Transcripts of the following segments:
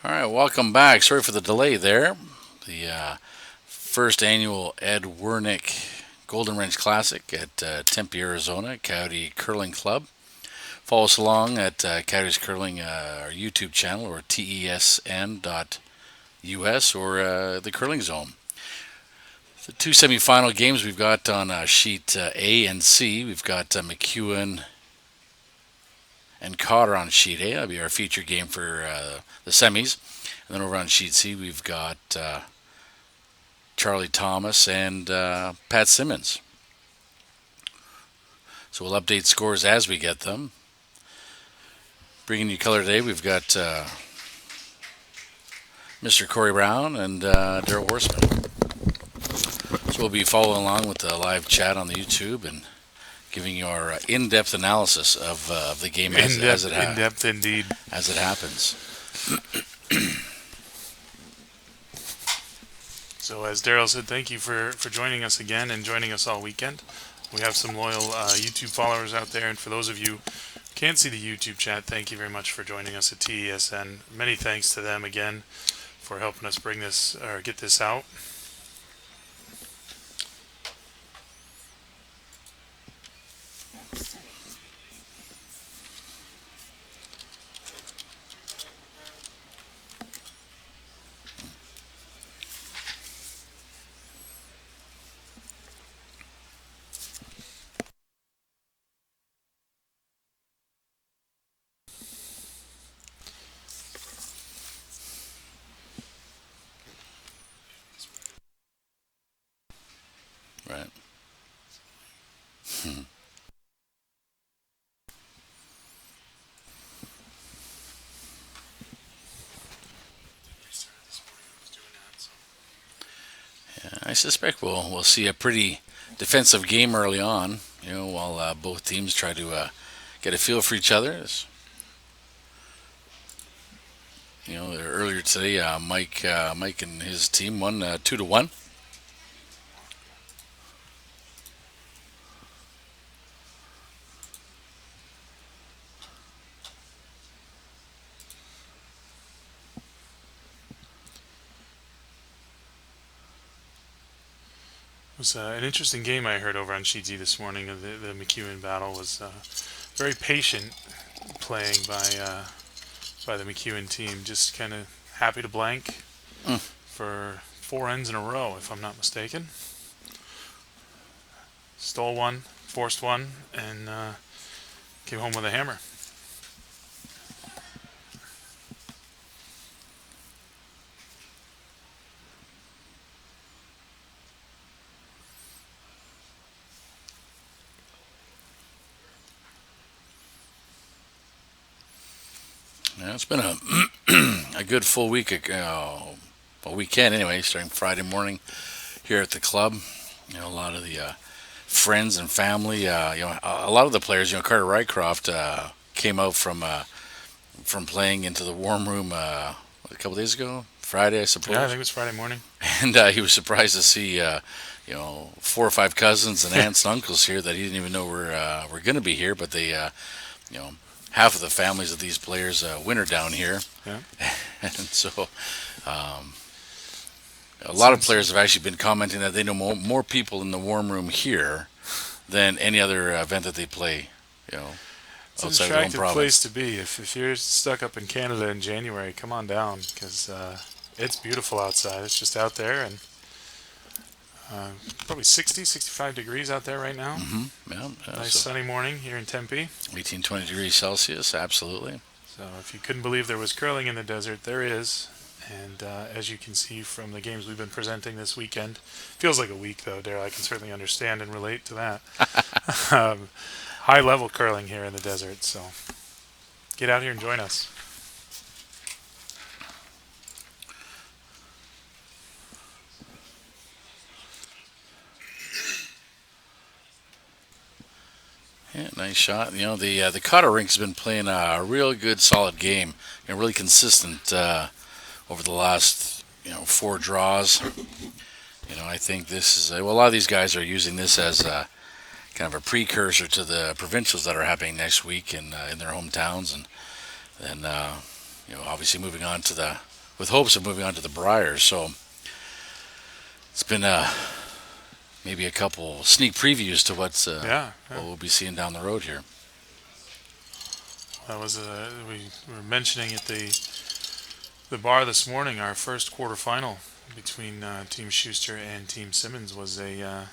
All right, welcome back. Sorry for the delay there. The first annual Ed Werenich Golden Range Classic at Tempe, Arizona, Coyote Curling Club. Follow us along at Coyotes Curling, our YouTube channel, or tesn.us, or the Curling Zone. The two semifinal games we've got on sheet A and C. We've got McEwen and Cotter on sheet A. That'll be our feature game for the semis. And then over on sheet C, we've got Charley Thomas and Pat Simmons. So we'll update scores as we get them. Bringing you color today, we've got Mr. Corey Brown and Daryl Horseman. So we'll be following along with the live chat on the YouTube and giving you our in-depth analysis of the game as it happens. In-depth indeed. As it happens. So as Daryl said, thank you for joining us again and joining us all weekend. We have some loyal YouTube followers out there, and for those of you who can't see the YouTube chat, thank you very much for joining us at TESN. Many thanks to them again for helping us bring this or get this out. Right. Yeah, I suspect we'll see a pretty defensive game early on. While both teams try to get a feel for each other. Earlier today, Mike and his team won 2-1. It was an interesting game I heard over on Sheet Z this morning. The McEwen battle was very patient playing by the McEwen team. Just kind of happy to blank for 4 ends in a row, if I'm not mistaken. Stole one, forced one, and came home with a hammer. Yeah, it's been a good full week, a weekend anyway, starting Friday morning here at the club. A lot of the friends and family. A lot of the players. Carter Rycroft came out from playing into the warm room a couple days ago, Friday, I suppose. Yeah, I think it was Friday morning. And he was surprised to see 4 or 5 cousins and aunts and uncles here that he didn't even know were going to be here, but they half of the families of these players winter down here. Yeah. And so a lot of players have actually been commenting that they know more people in the warm room here than any other event that they play, It's outside an their own attractive province. place to be. If you're stuck up in Canada in January, come on down, because it's beautiful outside. It's just out there, and probably 60, 65 degrees out there right now. Mm-hmm. Yeah, Nice sunny morning here in Tempe. 18, 20 degrees Celsius, absolutely. So if you couldn't believe there was curling in the desert, there is. And as you can see from the games we've been presenting this weekend, feels like a week though, Daryl. I can certainly understand and relate to that. High level curling here in the desert, so get out here and join us. Yeah, nice shot. The Cotter rink's been playing a real good, solid game, and really consistent over the last 4 draws. I think this is a lot of these guys are using this as kind of a precursor to the provincials that are happening next week in their hometowns, and then obviously moving on to the with hopes of moving on to the Briars. So it's been maybe a couple sneak previews to Yeah, what yeah. we'll be seeing down the road here. That was we were mentioning at the bar this morning. Our first quarterfinal between Team Schuster and Team Simmons was a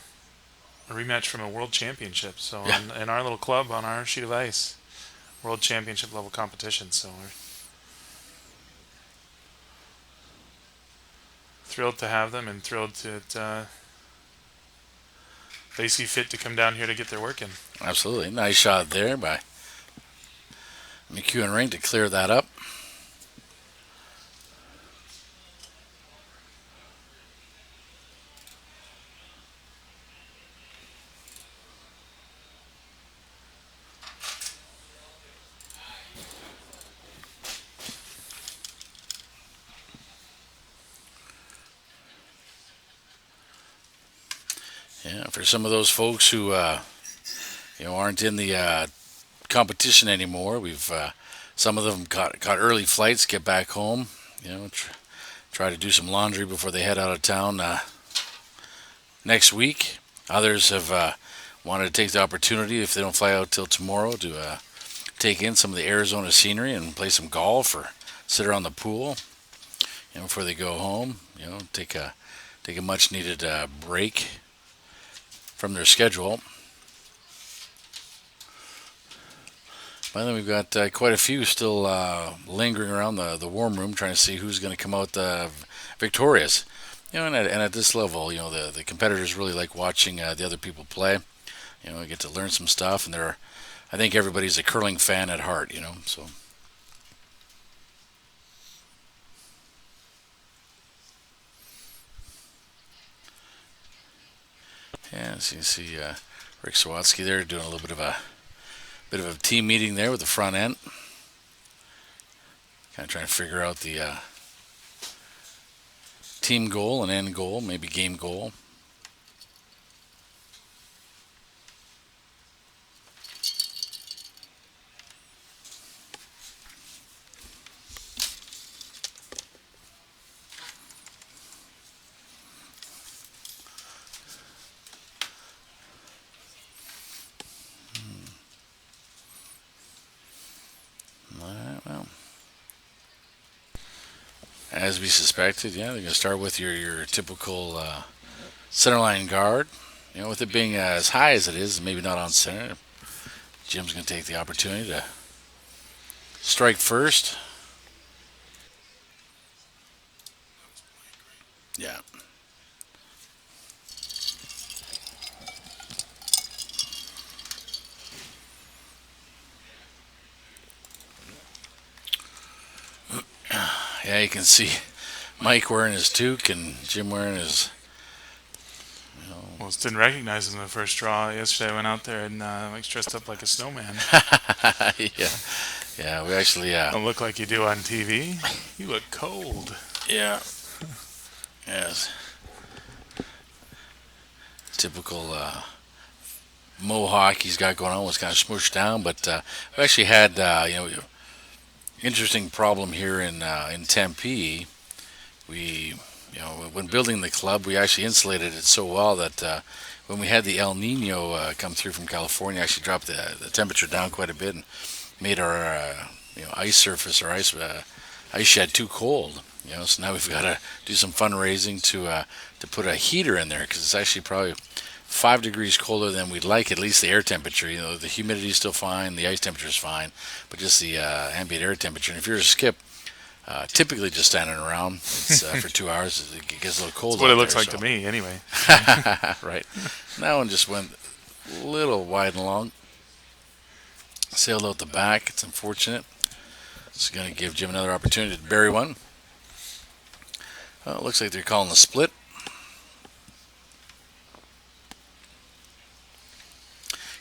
rematch from a World Championship. So Yeah, in our little club on our sheet of ice, World Championship level competition. So we're thrilled to have them and thrilled that they see fit to come down here to get their work in. absolutely. Nice shot there by McEwen ring to clear that up. Yeah, for some of those folks who aren't in the competition anymore, we've some of them got early flights, get back home. Try to do some laundry before they head out of town next week. Others have wanted to take the opportunity, if they don't fly out till tomorrow, to take in some of the Arizona scenery and play some golf or sit around the pool. Before they go home, take a much needed break from their schedule. But then we've got quite a few still lingering around the warm room, trying to see who's going to come out victorious. And at this level, the competitors really like watching the other people play. I get to learn some stuff, and I think everybody's a curling fan at heart. So. Yeah, so you see Rick Sawatsky there doing a little bit of a team meeting there with the front end. Kind of trying to figure out the team goal and end goal, maybe game goal. Well, as we suspected, they're going to start with your typical centerline guard. With it being as high as it is, maybe not on center, Jim's going to take the opportunity to strike first. Yeah. Yeah, you can see Mike wearing his toque and Jim wearing his. Well, just didn't recognize him in the first draw. Yesterday I went out there and Mike's dressed up like a snowman. Yeah, yeah. We actually. Don't look like you do on TV. You look cold. Yeah. Yes. Typical mohawk he's got going on was kind of smooshed down, but we actually had interesting problem here in Tempe. We when building the club, we actually insulated it so well that when we had the El Nino come through from California, actually dropped the temperature down quite a bit and made our ice surface or ice shed too cold. So now we've got to do some fundraising to put a heater in there because it's actually probably 5 degrees colder than we'd like. At least the air temperature. The humidity is still fine, the ice temperature is fine, but just the ambient air temperature. And if you're a skip, typically just standing around, it's, for 2 hours, it gets a little cold. That's what it looks there, like to me, anyway. Right. That one just went a little wide and long. Sailed out the back. It's unfortunate. It's going to give Jim another opportunity to bury one. Well, it looks like they're calling the split.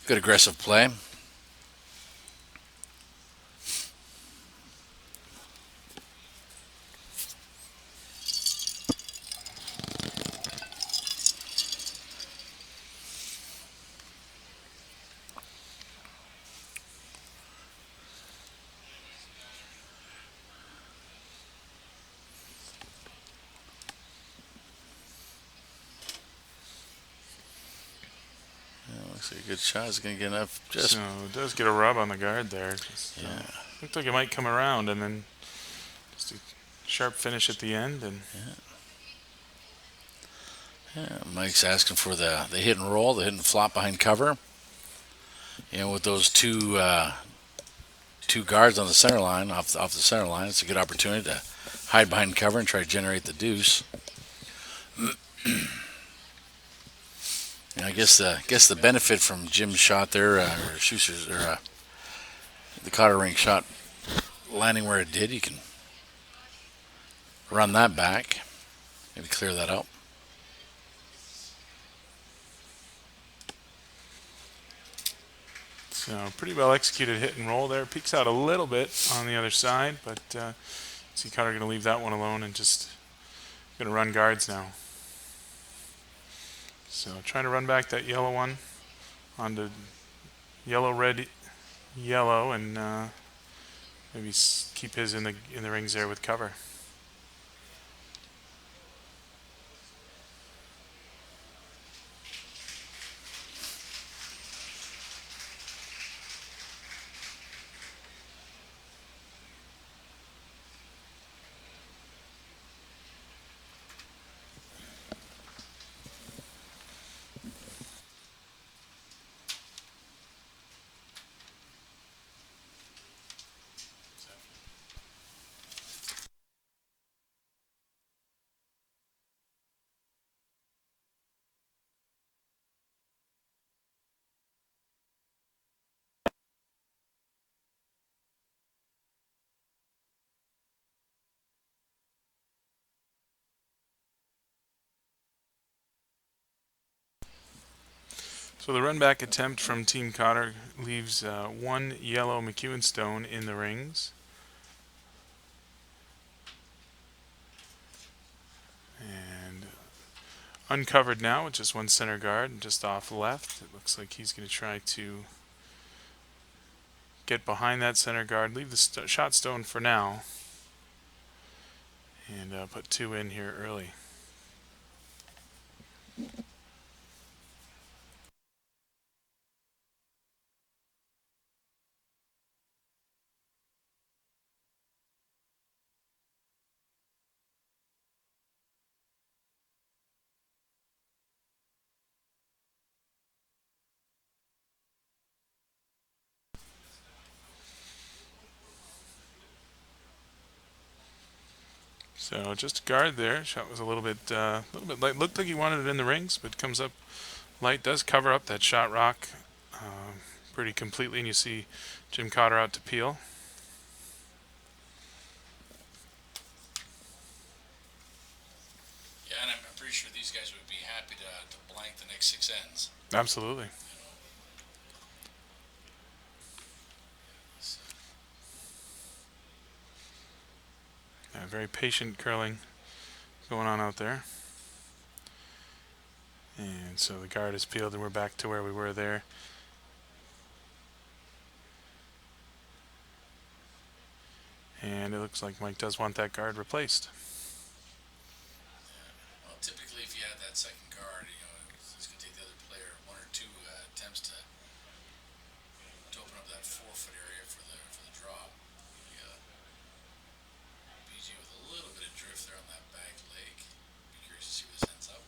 Good aggressive play. Looks like a good shot. Is going to get enough. So it does get a rub on the guard there. Just, Yeah. looked like it might come around, and then just a sharp finish at the end. And Yeah. Mike's asking for the hit and roll, the hit and flop behind cover. With those two guards on the center line, off the center line, it's a good opportunity to hide behind cover and try to generate the deuce. I guess the benefit from Jim's shot there, or Schuster's, or the Cotter rink shot landing where it did, you can run that back, maybe clear that out. so pretty well executed hit and roll there. Peeks out a little bit on the other side, but see Cotter going to leave that one alone and just going to run guards now. So trying to run back that yellow one onto yellow, red, yellow, and maybe keep his in the rings there with cover. So the run back attempt from Team Cotter leaves one yellow McEwen stone in the rings. And uncovered now with just one center guard and just off left. It looks like he's going to try to get behind that center guard, leave the shot stone for now, and put two in here early. So just guard there. Shot was a little bit light. Looked like he wanted it in the rings, but comes up light. Does cover up that shot rock pretty completely, and you see Jim Cotter out to peel. Yeah, and I'm pretty sure these guys would be happy to blank the next six ends. Absolutely. Yeah, very patient curling going on out there. And so the guard is peeled, and we're back to where we were there. And it looks like Mike does want that guard replaced. Well, typically, if you had that second guard, it's going to take the other player one or two attempts to open up that 4-foot area for the drop. BG with a little bit of drift there on that back leg. Be curious to see where this ends up.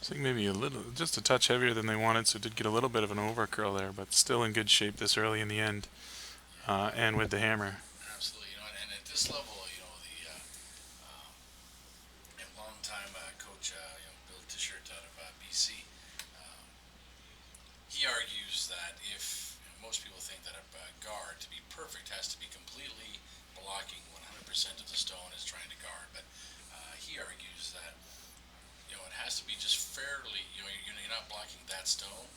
I think maybe just a touch heavier than they wanted, so it did get a little bit of an overcurl there, but still in good shape this early in the end, and with the hammer. Absolutely, and at this level, the long-time coach, Bill T-shirt out of BC, he argues that if most people think that a guard to be perfect has to be completely blocking 100% of the stone is trying to guard, but he argues that it has to be just fairly. You're not blocking that stone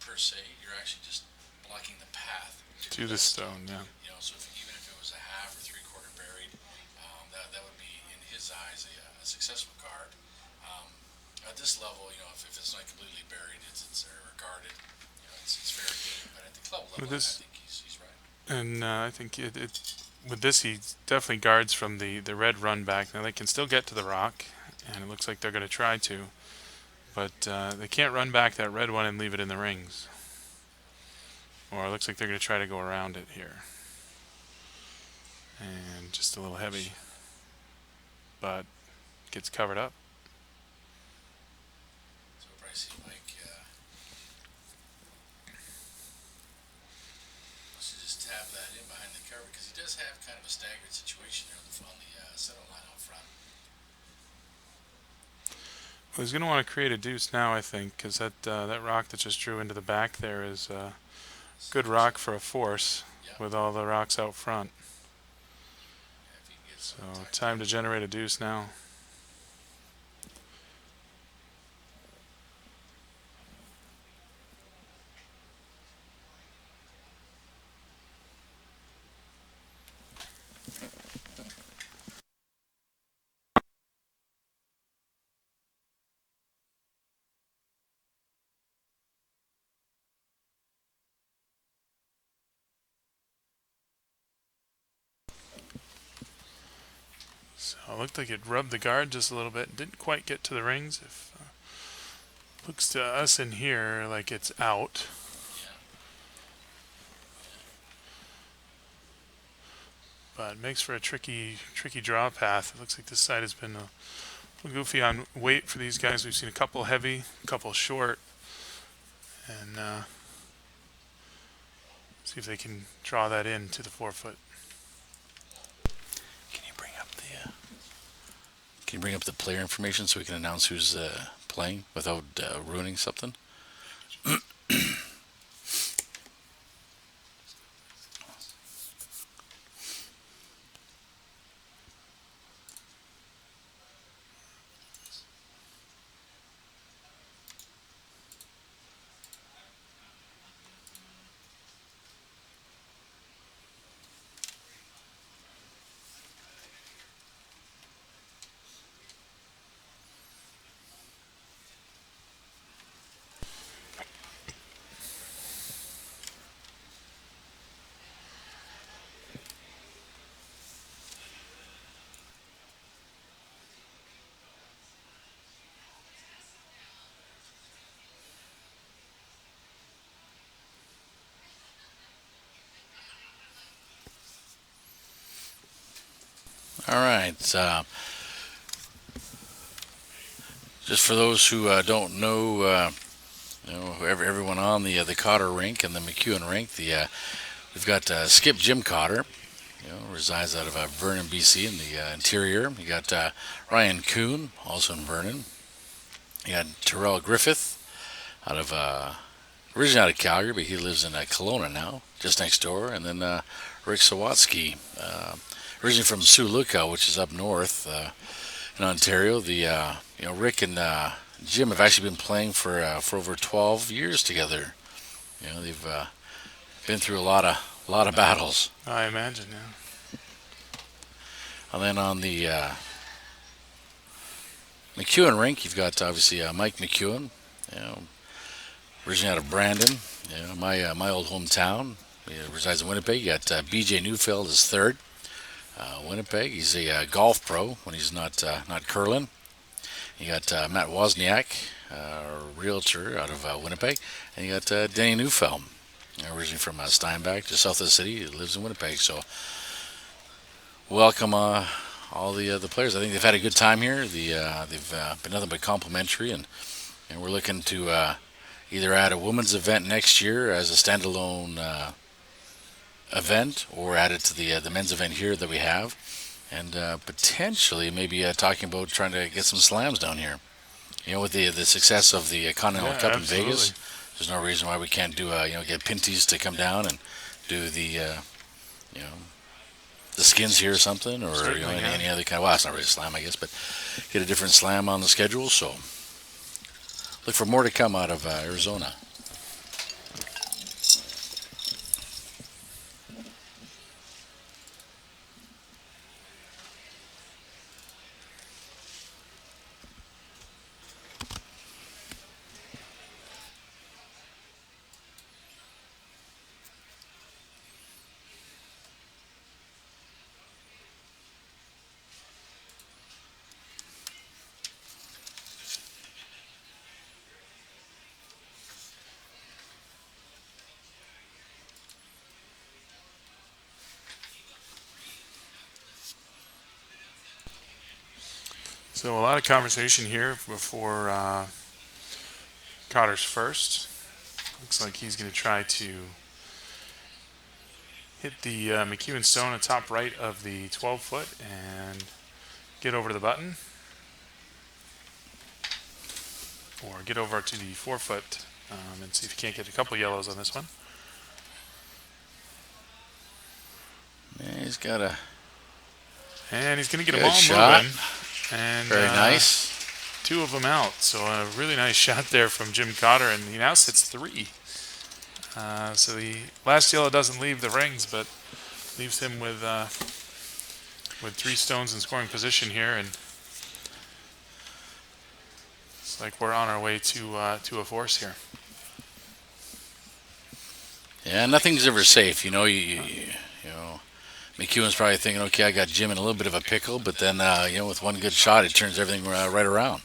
per se. You're actually just blocking the path To the stone, yeah. So even if it was a half or three-quarter buried, that would be, in his accessible guard. Um, at this level, if it's not completely buried, it's or guarded, it's fair game. But at the club With level, I this, think he's right. and I think with this, he definitely guards from the red run back. Now they can still get to the rock, and it looks like they're going to try to, but they can't run back that red one and leave it in the rings. Or it looks like they're going to try to go around it here. And just a little heavy, but gets covered up. So we'll probably see Mike. Let's just tap that in behind the cover because he does have kind of a staggered situation there on the center line out front. Well, he's going to want to create a deuce now, I think, because that rock that just drew into the back there is a good rock for a force with all the rocks out front. So time to generate a deuce now. So it looked like it rubbed the guard just a little bit. Didn't quite get to the rings. Looks to us in here like it's out. But it makes for a tricky draw path. It looks like this side has been a little goofy on weight for these guys. We've seen a couple heavy, a couple short. And see if they can draw that in to the 4-foot. Can you bring up the player information so we can announce who's playing without ruining something? All right. Just for those who don't know, everyone on the Cotter rink and the McEwen rink, we've got Skip Jim Cotter, resides out of Vernon, BC, in the interior. You got Ryan Kuhn, also in Vernon. You got Terrell Griffith, out of originally out of Calgary, but he lives in Kelowna now, just next door. And then Rick Sawatsky, originally from Sioux Lookout, which is up north in Ontario. Rick and Jim have actually been playing for over 12 years together. They've been through a lot of battles. I imagine, yeah. And then on the McEwen rink, you've got obviously Mike McEwen, originally out of Brandon, my old hometown. He resides in Winnipeg. You got B.J. Neufeld is third. Winnipeg. He's a golf pro when he's not curling. You got Matt Wozniak, a realtor out of Winnipeg, and you got Danny Neufeld, originally from Steinbach, just south of the city. He lives in Winnipeg. So welcome all the players. I think they've had a good time here. They've been nothing but complimentary, and we're looking to either add a women's event next year as a standalone event, or add it to the men's event here that we have, and potentially maybe talking about trying to get some slams down here. With the success of the Continental Cup absolutely. in Vegas, there's no reason why we can't do get Pinties to come down and do the the skins here or something, or Certainly, any other kind of, well, it's not really a slam, I guess, but get a different slam on the schedule. So look for more to come out of Arizona. So a lot of conversation here before Cotter's first. Looks like he's going to try to hit the McEwen stone at top right of the 12-foot and get over to the button. Or get over to the 4-foot and see if he can't get a couple yellows on this one. Yeah, he's got a And he's going to get them good all shot. moving. And Very nice. 2 of them out. So a really nice shot there from Jim Cotter, and he now sits 3. So the last yellow doesn't leave the rings, but leaves him with 3 stones in scoring position here, and it's like we're on our way to a force here. Yeah, nothing's ever safe. You know, you know, McEwen's probably thinking, okay, I got Jim in a little bit of a pickle, but then, with one good shot, it turns everything right around.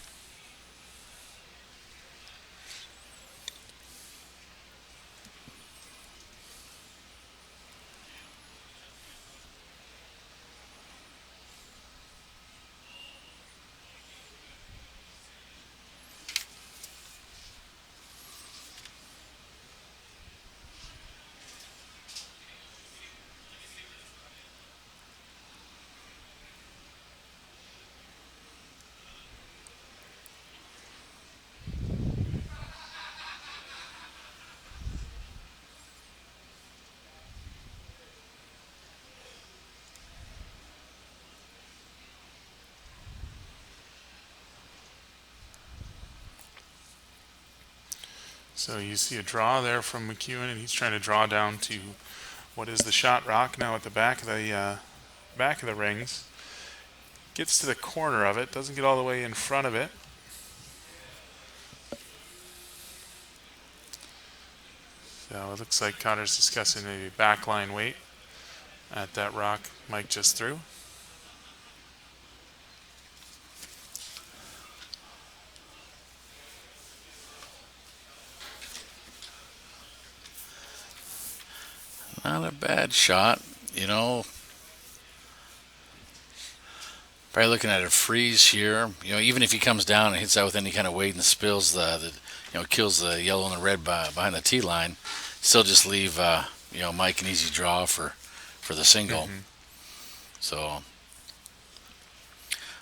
So you see a draw there from McEwen, and he's trying to draw down to what is the shot rock now at the back of the rings. Gets to the corner of it, doesn't get all the way in front of it. So it looks like Cotter's discussing a backline weight at that rock Mike just threw. Not a bad shot, Probably looking at a freeze here. Even if he comes down and hits that with any kind of weight and spills kills the yellow and the red behind the tee line, still just leave Mike an easy draw for the single. Mm-hmm. So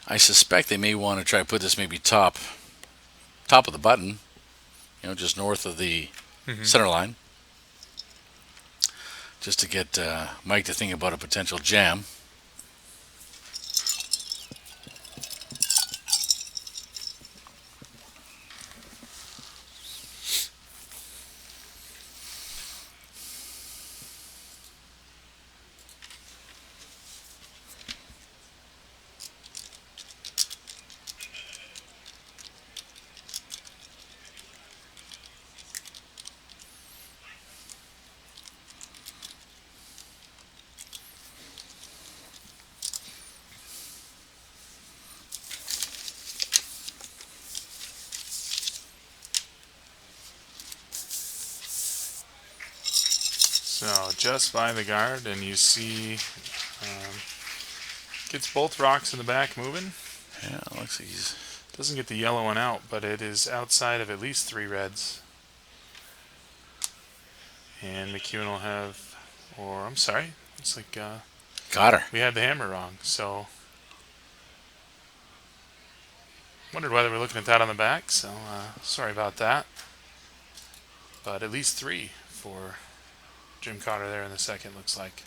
I suspect they may want to try to put this maybe top of the button, just north of the center line, just to get Mike to think about a potential jam. So just by the guard, and you see gets both rocks in the back moving. Yeah, it looks like he's... Doesn't get the yellow one out, but it is outside of at least 3 reds. And McEwen will have, or I'm sorry, it's like Cotter. we had the hammer wrong. So wondered whether we're looking at that on the back. So sorry about that. But at least 3 for Jim Cotter there in the second, looks like.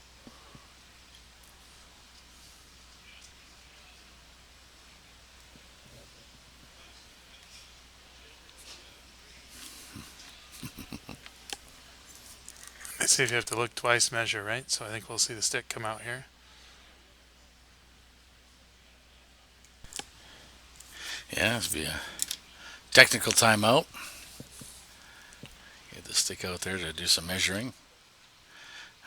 They say if you have to look twice, measure, right? So I think we'll see the stick come out here. Yeah, this will be a technical timeout. Get the stick out there to do some measuring.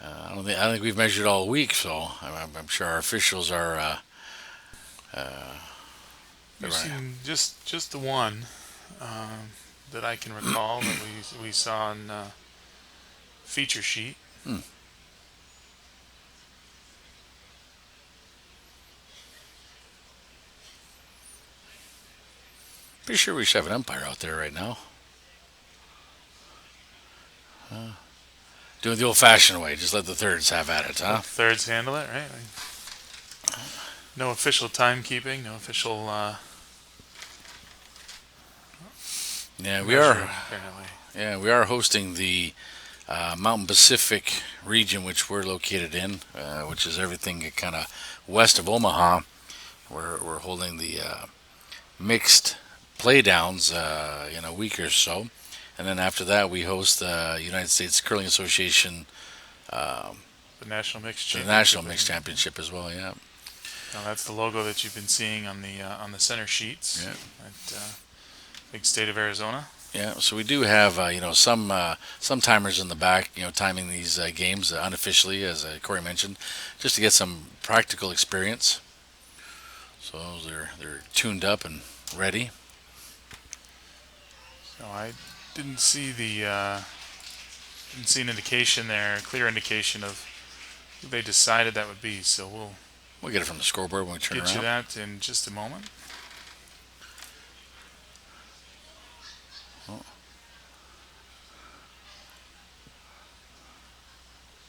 I don't think we've measured all week, so I'm sure our officials are. We've seen just the one that I can recall that we saw in feature sheet. Pretty sure we should have an umpire out there right now. Doing the old-fashioned way, just let the thirds have at it, Let huh? the thirds handle it, right? No official timekeeping, no official Yeah, we measuring, are. apparently. Yeah, we are hosting the Mountain Pacific region, which we're located in, which is everything kind of west of Omaha. We're holding the mixed playdowns in a week or so, and then after that we host the United States Curling Association, um, The National Mixed the Championship. National Mixed Championship as well. Yeah, Now that's the logo that you've been seeing on the center sheets. yeah, At big state of Arizona. yeah. So we do have some timers in the back, timing these games unofficially, as Corey mentioned, just to get some practical experience. So they're tuned up and ready. So I didn't see didn't see an indication there, a clear indication of who they decided that would be. So we'll We'll get it from the scoreboard when we turn get you around. that in just a moment. Oh.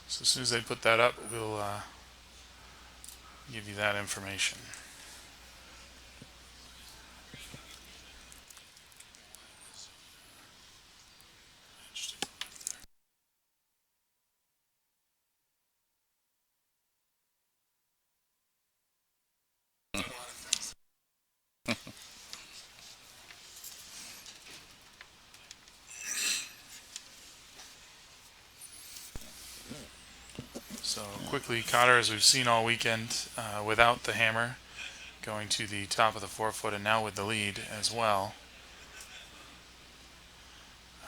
So as soon as they put that up, we'll give you that information. So quickly, Cotter, as we've seen all weekend, without the hammer, going to the top of the 4 foot, and now with the lead as well.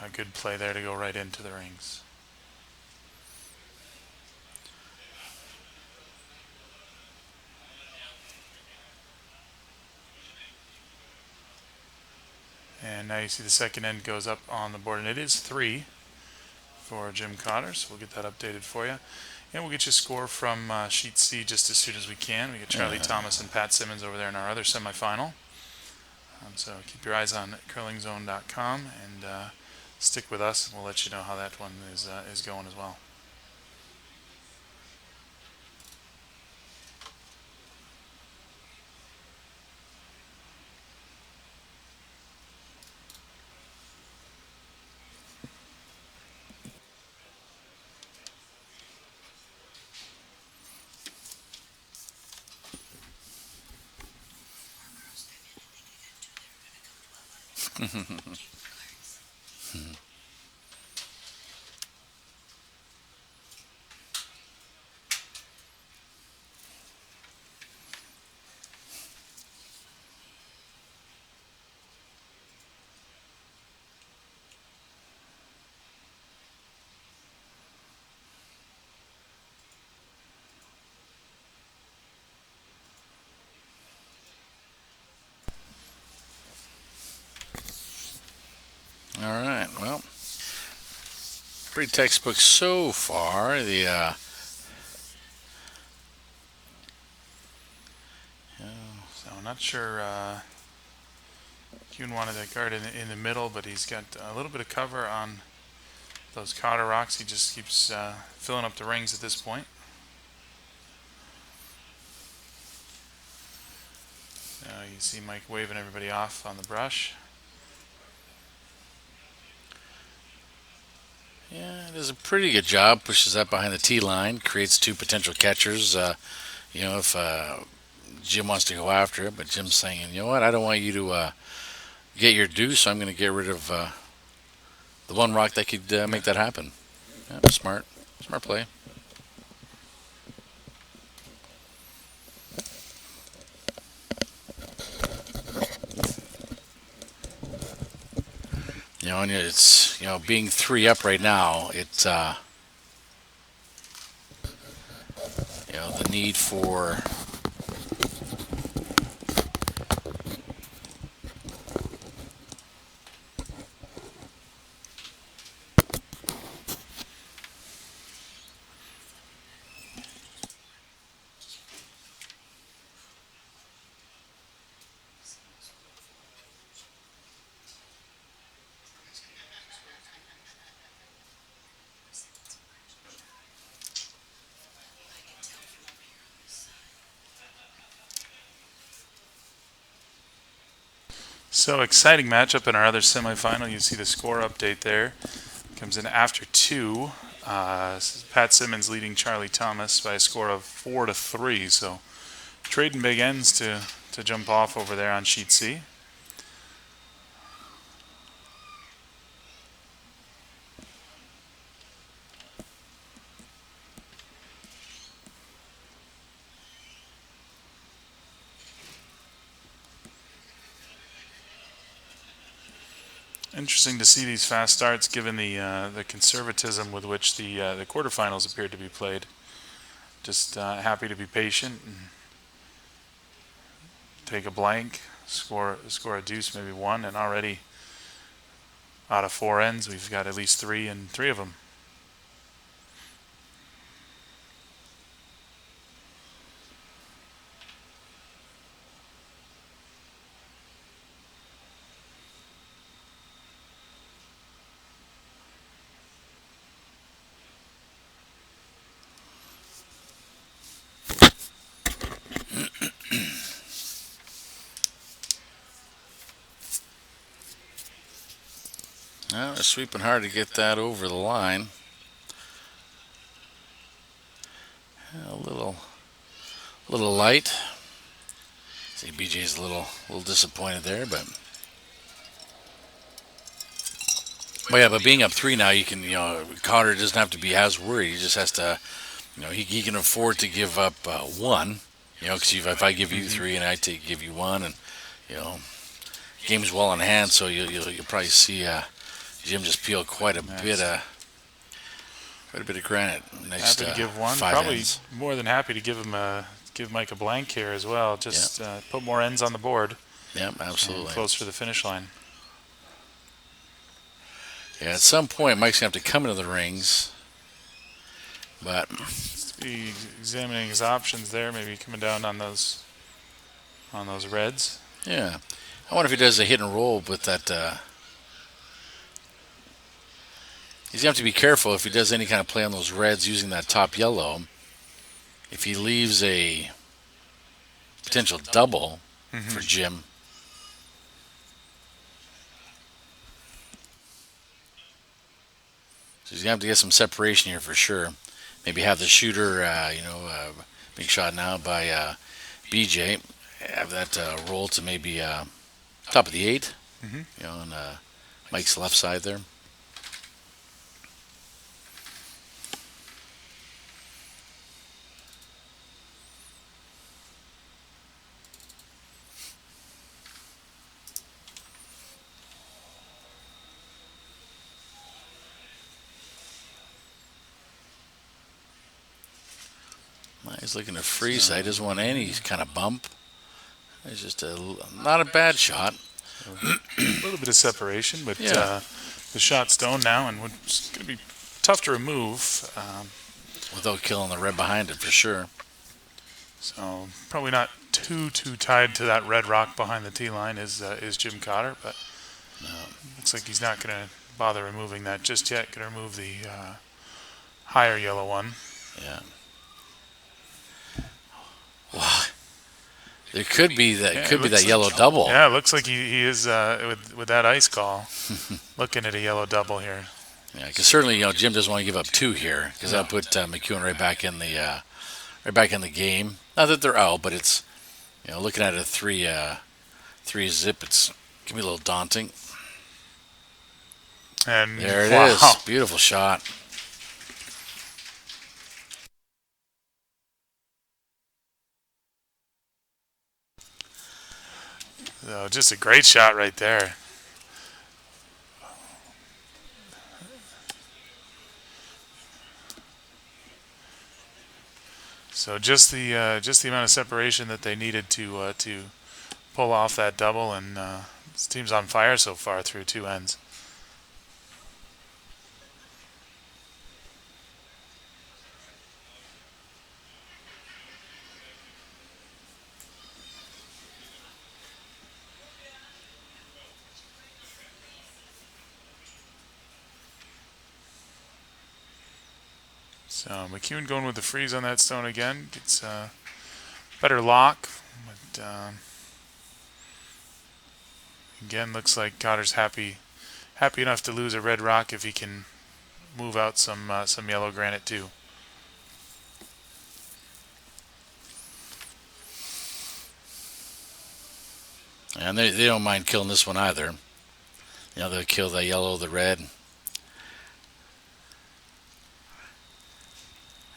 A good play there to go right into the rings. And now you see the second end goes up on the board, and it is 3 for Jim Cotter, so we'll get that updated for you. And we'll get you a score from Sheet C just as soon as we can. We got Charley Thomas and Pat Simmons over there in our other semifinal. So keep your eyes on curlingzone.com and stick with us, and we'll let you know how that one is going as well. All right. Well, pretty textbook so far. So I'm not sure Kuhn wanted that guard in the middle, but he's got a little bit of cover on those Cotter rocks. He just keeps filling up the rings at this point. You see Mike waving everybody off on the brush. Yeah, does a pretty good job. Pushes that behind the tee line, creates two potential catchers. If Jim wants to go after it, but Jim's saying, you know what, I don't want you to get your due, so I'm going to get rid of the one rock that could make that happen. Yeah, smart play. And it's being 3 up right now. It's the need for So exciting matchup in our other semifinal. You see the score update there. Comes in after 2. This is Pat Simmons leading Charley Thomas by a score of 4-3. So trading big ends to jump off over there on sheet C. Interesting to see these fast starts, given the conservatism with which the quarterfinals appeared to be played. Just happy to be patient and take a blank, score a deuce, maybe one, and already out of 4 ends, we've got at least 3 and 3 of them. Well, they're sweeping hard to get that over the line. A little light. See, BJ's a little disappointed there, but but being up 3 now, you can Cotter doesn't have to be as worried. He just has to he can afford to give up 1. Because if I give you 3 and I give you 1, and game's well in hand, so you'll probably see Jim just peel quite a bit of granite. Next, happy to give 1. 5 Probably ends. more than happy to give Mike a blank here as well. Just put more ends on the board. Yep, absolutely. Closer to the finish line. Yeah, at some point Mike's gonna have to come into the rings, but Be examining his options there. Maybe coming down on those reds. yeah, I wonder if he does a hit and roll with that. He's gonna have to be careful if he does any kind of play on those reds using that top yellow. If he leaves a potential double for Jim. So he's going to have to get some separation here for sure. Maybe have the shooter, being shot now by BJ, have that roll to maybe top of the 8, on Mike's left side there. He's looking to freeze that. He doesn't want any kind of bump. It's just not a bad shot. A little bit of separation, but Yeah. the shot's stoned now, and it's going to be tough to remove. Without killing the red behind it for sure. So probably not too tied to that red rock behind the tee line is Jim Cotter, but looks like he's not going to bother removing that just yet. Going to remove the higher yellow one. Yeah. Wow. There could be that. Could be that yellow double. Yeah, it looks like he is with that ice call, looking at a yellow double here. Yeah, because certainly Jim doesn't want to give up 2 here because that'll put McEwen right back in the game. Not that they're out, but it's looking at a 3 zip. It's can be a little daunting. And There it wow. is. Beautiful shot. So just a great shot right there. So just the amount of separation that they needed to pull off that double, and this team's on fire so far through 2 ends. So McEwen going with the freeze on that stone again. Gets better lock, but Again, looks like Cotter's happy enough to lose a red rock if he can move out some yellow granite too. And they don't mind killing this one either. They'll kill the yellow, the red.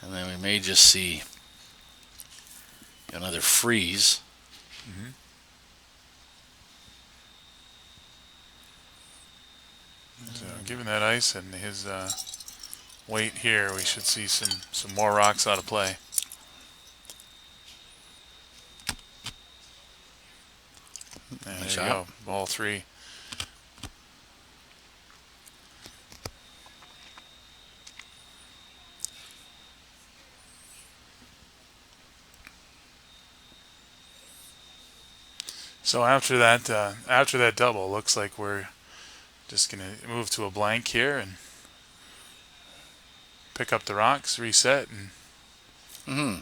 And then we may just see another freeze. Mm-hmm. So given that ice and his weight here, we should see some more rocks out of play. And there you go, all three. So after that double, looks like we're just gonna move to a blank here and pick up the rocks, reset, and Mm-hmm.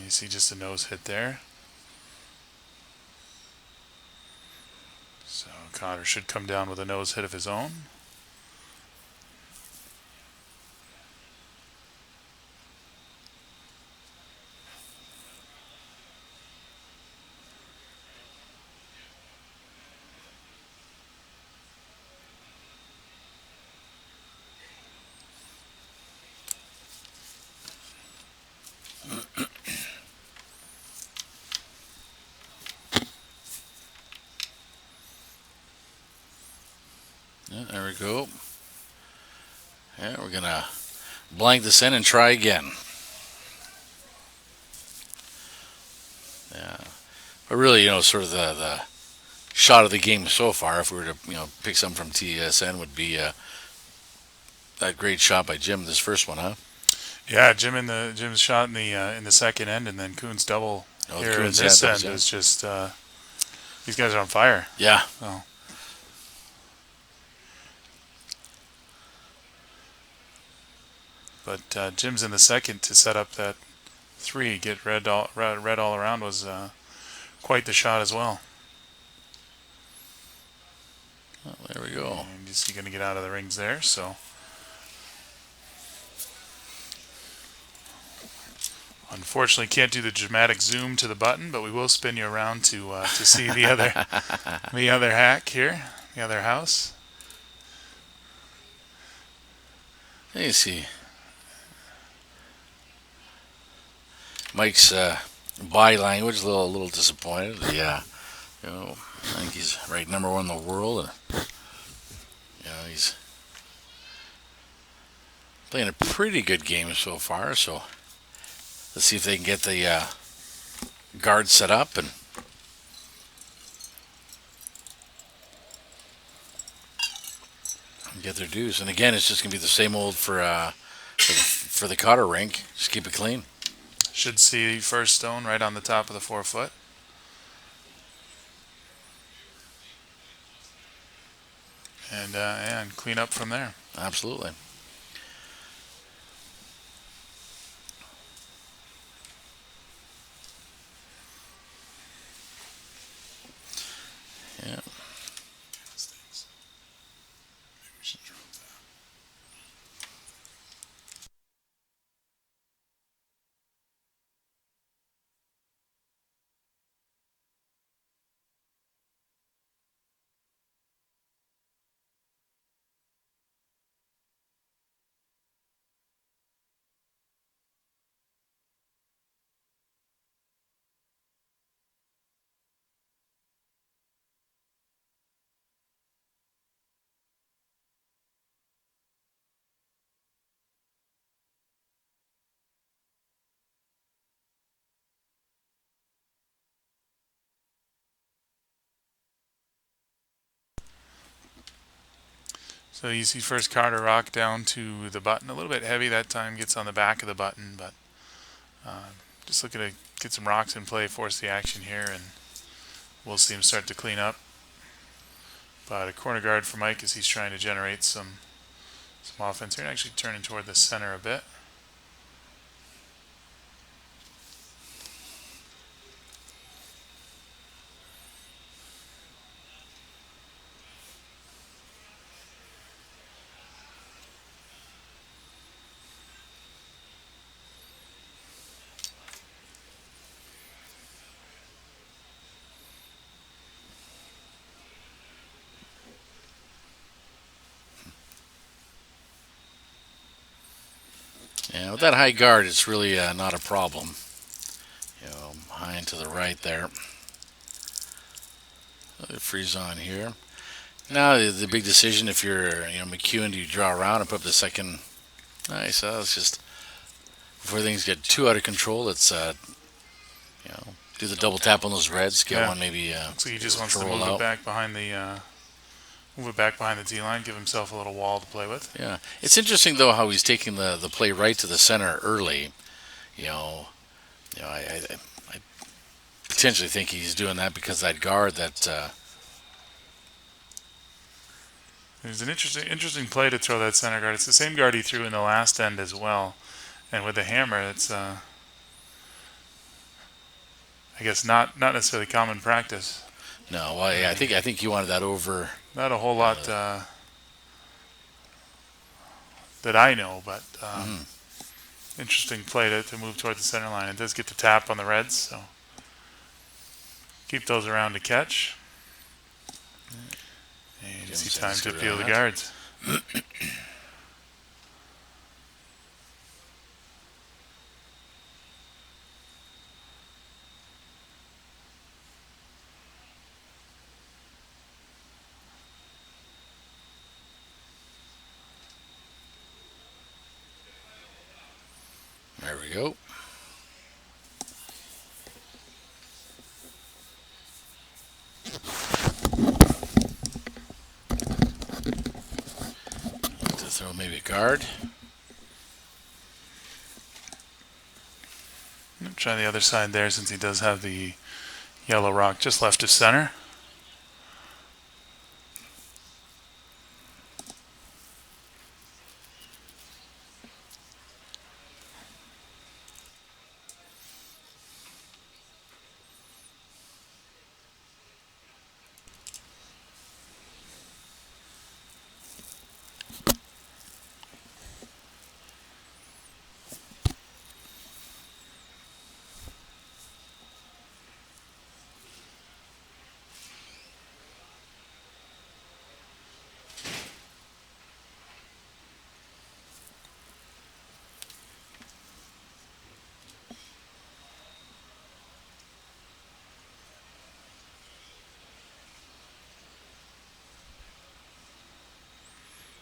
you see just a nose hit there. So Cotter should come down with a nose hit of his own. Yeah, there we go. Yeah, we're gonna blank this in and try again. Yeah, but really, sort of the shot of the game so far, if we were to pick some from TSN, would be that great shot by Jim, this first one, huh? Yeah, Jim's shot in the second end, and then Kuhn's double here in this end is just these guys are on fire. Yeah. So. But Jim's in the second to set up that three, get red all around was quite the shot as well. Oh, there we go. And he's going to get out of the rings there, so. Unfortunately, can't do the dramatic zoom to the button, but we will spin you around to see the other hack here, the other house. Let me see. Mike's body language a little disappointed. Yeah, I think he's ranked number one in the world, and he's playing a pretty good game so far. So let's see if they can get the guard set up and get their dues. And again, it's just gonna be the same old for the Cotter rink. Just keep it clean. Should see first stone right on the top of the 4 foot. And clean up from there. Absolutely. Yeah. So you see first Cotter rock down to the button, a little bit heavy that time, gets on the back of the button, but Just looking to get some rocks in play, force the action here, and we'll see him start to clean up. But a corner guard for Mike as he's trying to generate some offense here, and actually turning toward the center a bit. Yeah, with that high guard, it's really not a problem. High and to the right there. Freeze on here. Now the big decision: if you're McEwen, do you draw around and put up the second? Nice. It's just before things get too out of control. It's do the double tap on those reds. Get one maybe. Looks like he just wants to move it back behind the. Move it back behind the D-line, give himself a little wall to play with. Yeah. It's interesting, though, how he's taking the play right to the center early. I potentially think he's doing that because that guard that... There's an interesting play to throw that center guard. It's the same guard he threw in the last end as well. And with the hammer, it's, I guess, not necessarily common practice. No, well, yeah, I think he wanted that over... Not a whole lot that I know, but interesting play to move toward the center line. It does get the tap on the Reds, so keep those around to catch. And you see time to peel the guards. There we go. To throw maybe a guard. Try the other side there since he does have the yellow rock just left of center.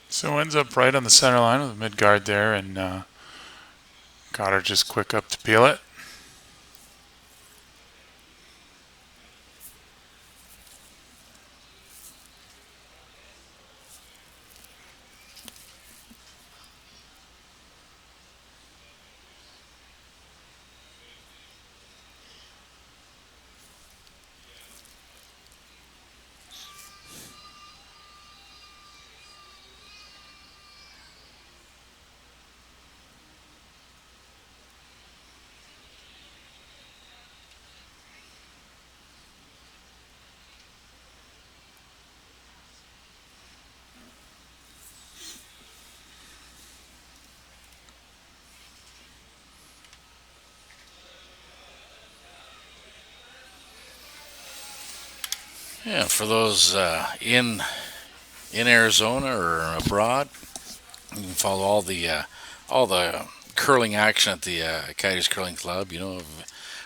So ends up right on the center line with a mid guard there, and Cotter just quick up to peel it. Yeah, for those in Arizona or abroad, you can follow all the curling action at the Coyotes Curling Club.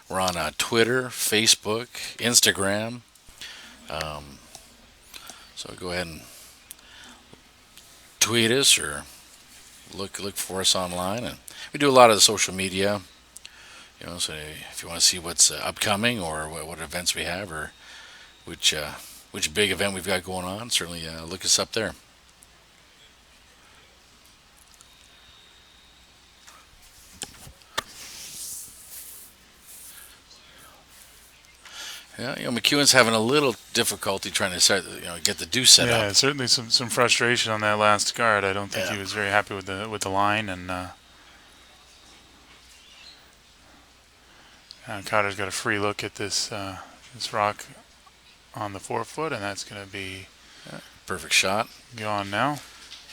We're on Twitter, Facebook, Instagram. So go ahead and tweet us or look for us online, and we do a lot of the social media. So if you want to see what's upcoming or what events we have or which big event we've got going on, certainly look us up there. Yeah, McEwen's having a little difficulty trying to start, get the deuce set Yeah, up. certainly some frustration on that last guard. I don't think Yeah. he was very happy with the line, and Cotter's got a free look at this rock on the forefoot, and that's going to be Perfect shot. gone now.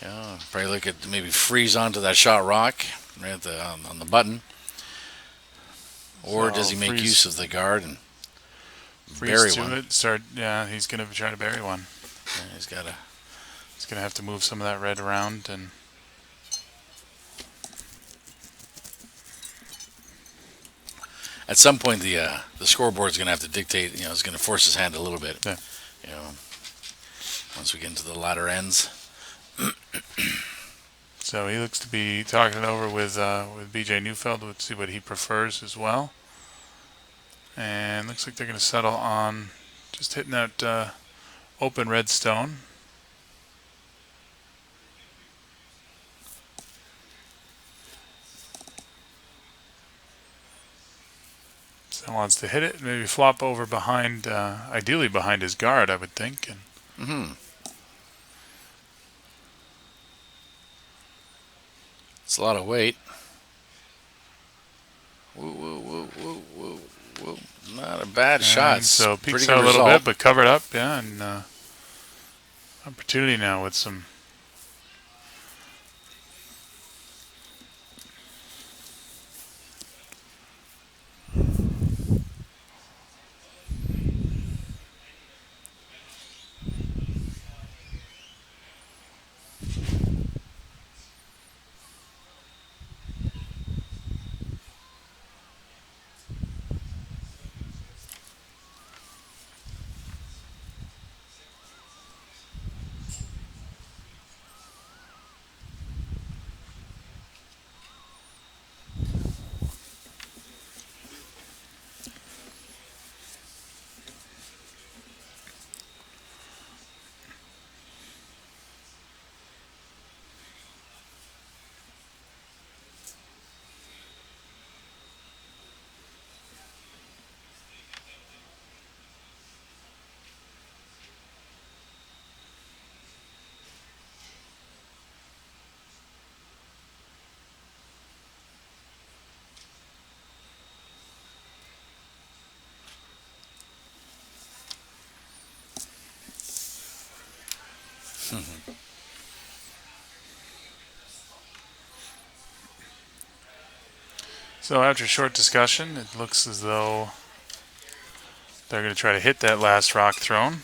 Yeah, probably look at maybe freeze onto that shot rock right at on the button, or So does he make freeze- use of the guard and bury Freeze to one? it. Yeah, he's going to try to bury one. Yeah, he's got to. He's going to have to move some of that red around, and At some point, the scoreboard's going to have to dictate. It's going to force his hand a little bit. Yeah. Once we get into the latter ends. so he looks to be talking it over with BJ Neufeld. Let's see what he prefers as well. And looks like they're going to settle on just hitting that open red stone. So wants to hit it, maybe flop over behind, ideally behind his guard, I would think. And It's a lot of weight. Woo, woo, woo, woo, woo, woo. Not a bad shot. So Pretty peeks good out a little result. bit, but covered up, yeah. And opportunity now with some. So after a short discussion, it looks as though they're going to try to hit that last rock thrown.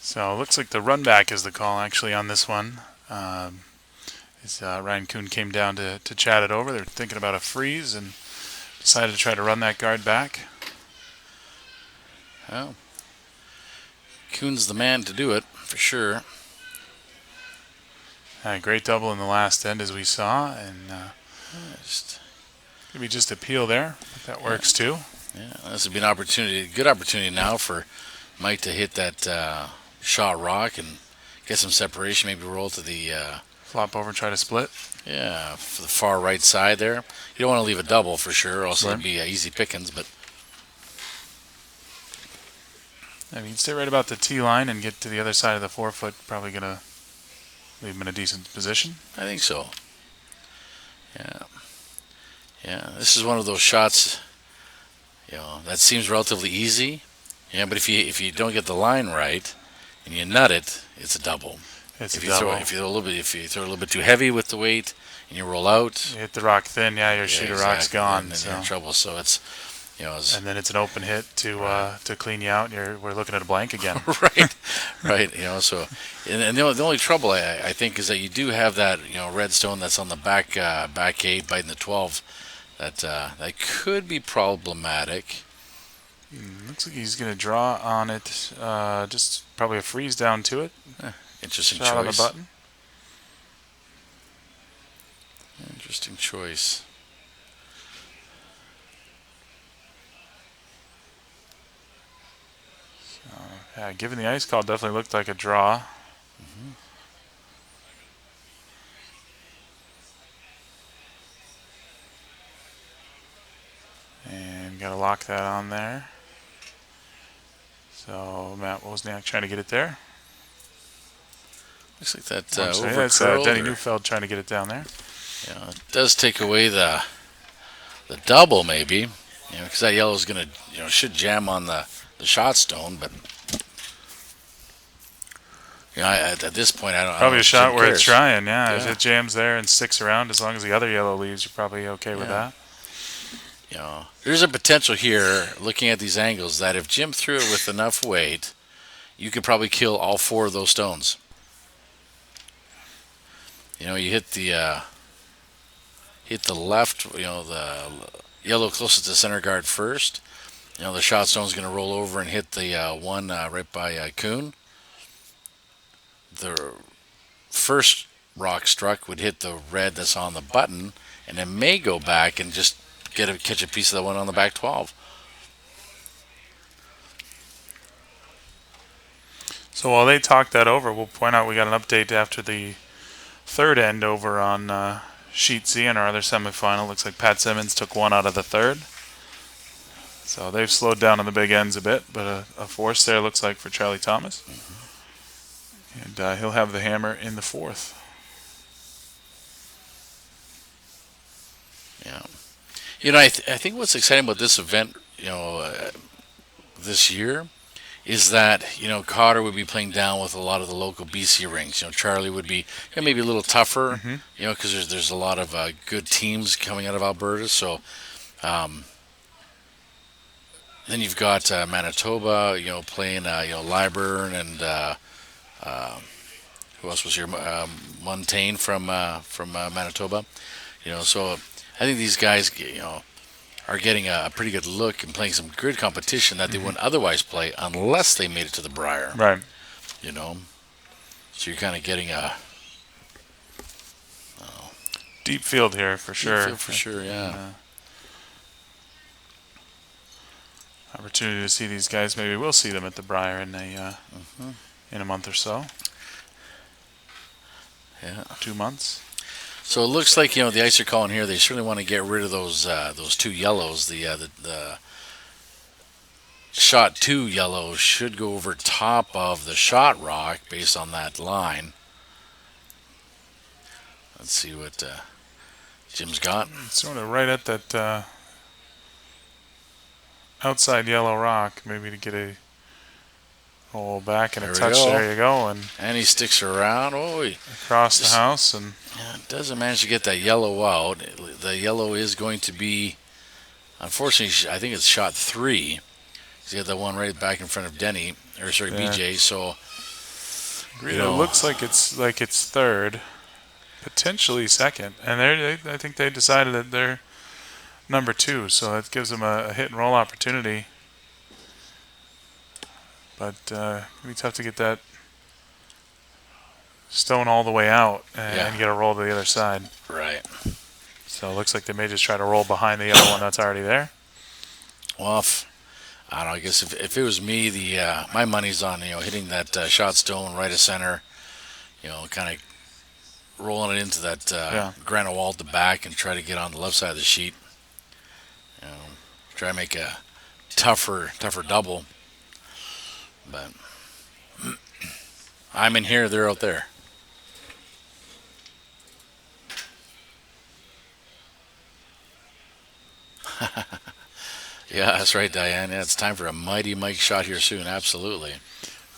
So it looks like the run back is the call actually on this one. Ryan Kuhn came down to chat it over. They're thinking about a freeze and decided to try to run that guard back. Well, Kuhn's the man to do it, for sure. Great double in the last end as we saw, and maybe just a peel there. That works too. Yeah, this would be a good opportunity now for Mike to hit that shot rock and get some separation, maybe roll to the Flop over, try to split. yeah, for the far right side there. You don't want to leave a double for sure, else it'd be easy pickings. But I mean, stay right about the tee line and get to the other side of the forefoot. Probably gonna leave him in a decent position. I think so. Yeah. This is one of those shots, that seems relatively easy. Yeah, but if you don't get the line right and you nut it, it's a double. If you throw a little bit too heavy with the weight and you roll out, You hit the rock thin, your shooter rock's exactly, gone. and then So. you're in trouble. So it's And then it's an open hit to clean you out, and we're looking at a blank again. right. So and the only trouble I think is that you do have that red stone that's on the back 8 biting the 12. That could be problematic. Looks like he's going to draw on it. Just probably a freeze down to it. Interesting Shot choice. on the button. Interesting choice. Yeah, given the ice call, definitely looked like a draw. Mm-hmm. And got to lock that on there. So Matt Wozniak trying to get it there. Looks like that Over that's Denny Neufeld trying to get it down there. Yeah, it does take away the double maybe, because that yellow is gonna should jam on the shot stone, but at this point I don't. Probably I a don't shot where it's trying. Yeah. If it jams there and sticks around, as long as the other yellow leaves, you're probably okay with that. There's a potential here, looking at these angles, that if Jim threw it with enough weight, you could probably kill all 4 of those stones. You hit the left, the yellow closest to center guard first. The shot stone's going to roll over and hit the one right by Kuhn. The first rock struck would hit the red that's on the button, and it may go back and just catch a piece of the one on the back 12. So while they talk that over, we'll point out we got an update after the third end over on Sheet C in our other semifinal. Looks like Pat Simmons took one out of the third. So they've slowed down on the big ends a bit, but a force there looks like for Charley Thomas. Mm-hmm. And he'll have the hammer in the fourth. Yeah. I think what's exciting about this event, this year, is that Cotter would be playing down with a lot of the local BC rings. Charley would be maybe a little tougher, because there's a lot of good teams coming out of Alberta. So then you've got Manitoba, playing Liburn and who else was here? Montaigne from Manitoba. So I think these guys, are getting a pretty good look and playing some good competition that they wouldn't otherwise play unless they made it to the Brier. Right. So you're kind of getting a deep field here for sure. Deep field for sure, yeah. Opportunity to see these guys. Maybe we'll see them at the Brier in a month or so. Yeah. 2 months. So it looks like the ice are calling here. They certainly want to get rid of those 2 yellows. The shot 2 yellow should go over top of the shot rock based on that line. Let's see what Jim's got. Sort of right at that outside yellow rock, maybe to get a roll back and a touch. There you go, and he sticks around. Across the house and doesn't manage to get that yellow out. The yellow is going to be, unfortunately, I think it's shot 3. He's got that one right back in front of Denny, BJ. So it looks like it's third, potentially second, and I think they decided that they're number 2, so that gives them a hit and roll opportunity. But it'll be tough to get that stone all the way out and get a roll to the other side. Right. So it looks like they may just try to roll behind the yellow one that's already there. Well, I don't know. I guess if it was me, my money's on hitting that shot stone right of center. Kind of rolling it into that granite wall at the back and try to get on the left side of the sheet. Try to make a tougher double. But I'm in here, they're out there. Yeah, that's right, Diane. Yeah, it's time for a Mighty Mike shot here soon. Absolutely.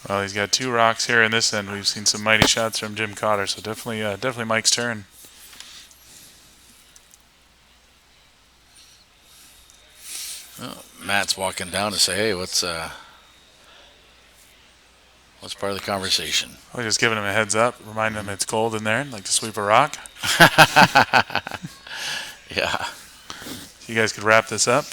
Well, he's got 2 rocks here in this end. We've seen some mighty shots from Jim Cotter, so definitely Mike's turn. Well, Matt's walking down to say, "Hey, what's part of the conversation?" We're just giving him a heads up, reminding him it's cold in there, like to sweep a rock. Yeah. You guys could wrap this up.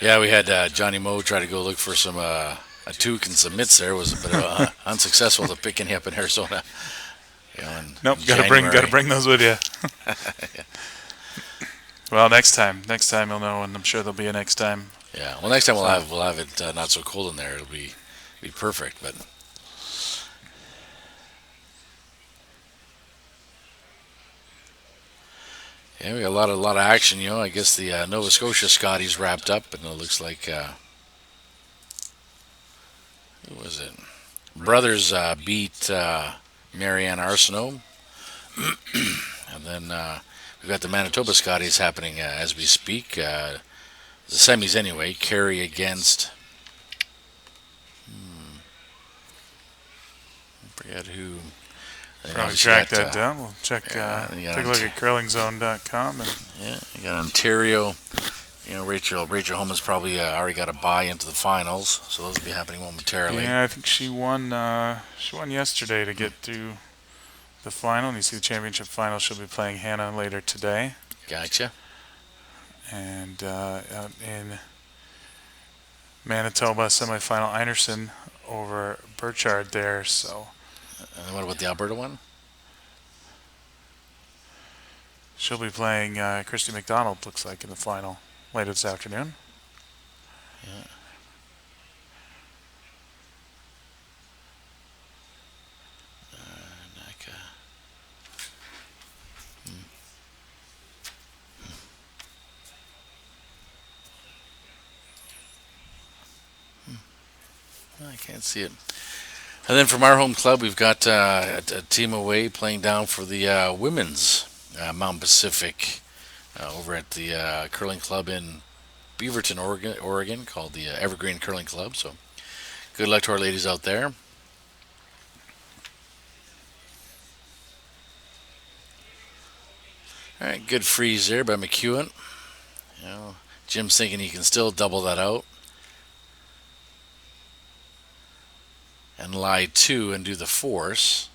Yeah, we had Johnny Moe try to go look for some a toque and some mitts there. Was a bit unsuccessful to pick any up in Arizona. Nope, gotta bring those with you. Yeah. Well, next time you'll know, and I'm sure there'll be a next time. Yeah. Well, next time So, we'll have it not so cold in there. It'll be perfect. But yeah, we got a lot of action. I guess the Nova Scotia Scotties wrapped up, and it looks like who was it? Brothers beat Marianne Arsenault, and then we've got the Manitoba Scotties happening as we speak. The semis anyway. Carey against I forget who. And probably obviously track got, that down. We'll check. you Take a look at curlingzone.com. And yeah, you got Ontario. Rachel Holman's probably already got a bye into the finals, so those will be happening momentarily. yeah, I think she won. She won yesterday to get to the final. And you see the championship final. She'll be playing Hannah later today. Gotcha. And out in Manitoba semifinal, Einerson over Burchard there. So And then what about the Alberta one? she'll be playing Christy McDonald. Looks like in the final later this afternoon. Yeah. Naka. I can't see it. And then from our home club, we've got a team away playing down for the women's Mountain Pacific over at the curling club in Beaverton, Oregon, called the Evergreen Curling Club. So good luck to our ladies out there. All right, good freeze there by McEwen. Jim's thinking he can still double that out. And lie 2 and do the force.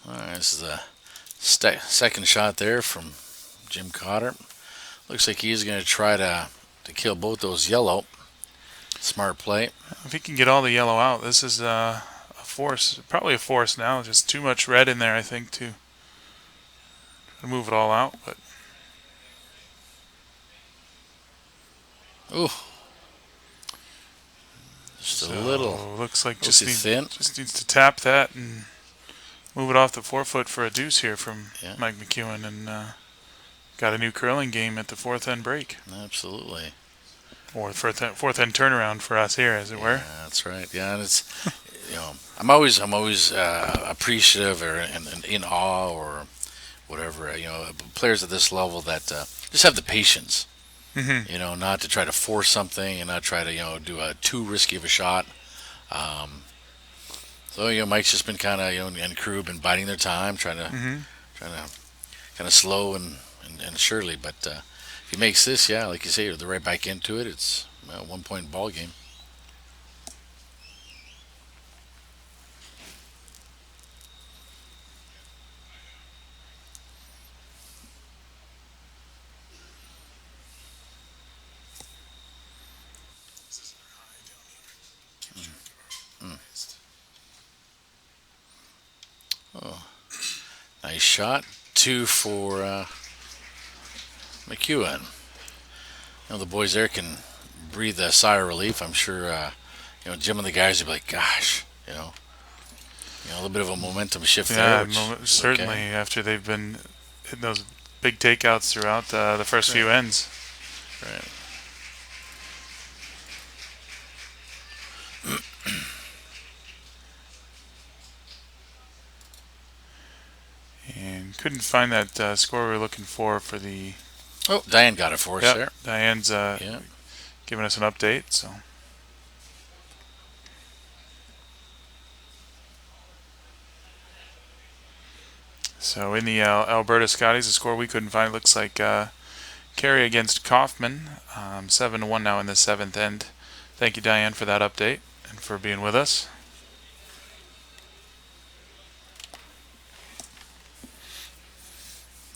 All right, this is the second shot there from Jim Cotter. Looks like he's going to try to kill both those yellow. Smart play. If he can get all the yellow out, this is a force. Probably a force now. Just too much red in there, I think, to move it all out. But Ooh. Just a little. Looks like just needs to tap that and move it off the forefoot for a deuce here from Mike McEwen, and got a new curling game at the fourth end break. Absolutely. Or fourth end turnaround for us here, as it were. Yeah, that's right. Yeah, and it's I'm always appreciative or in awe or whatever. Players at this level that just have the patience. Mm-hmm. Not to try to force something and not try to do a too risky of a shot. So Mike's just been kind of and crew been biding their time, trying to kind of slow and surely. But if he makes this, like you say, they're right back into it. It's a 1 point ball game. Oh, nice shot. 2 for McEwen. The boys there can breathe a sigh of relief. I'm sure, Jim and the guys would be like, gosh, a little bit of a momentum shift there. Certainly, okay. After they've been hitting those big takeouts throughout the first few ends. Right. And couldn't find that score we were looking for the... Oh, Diane got it for us there. Diane's giving us an update, so... So in the Alberta Scotties, the score we couldn't find looks like Carey against Kaufman, 7-1 now in the seventh end. Thank you, Diane, for that update and for being with us.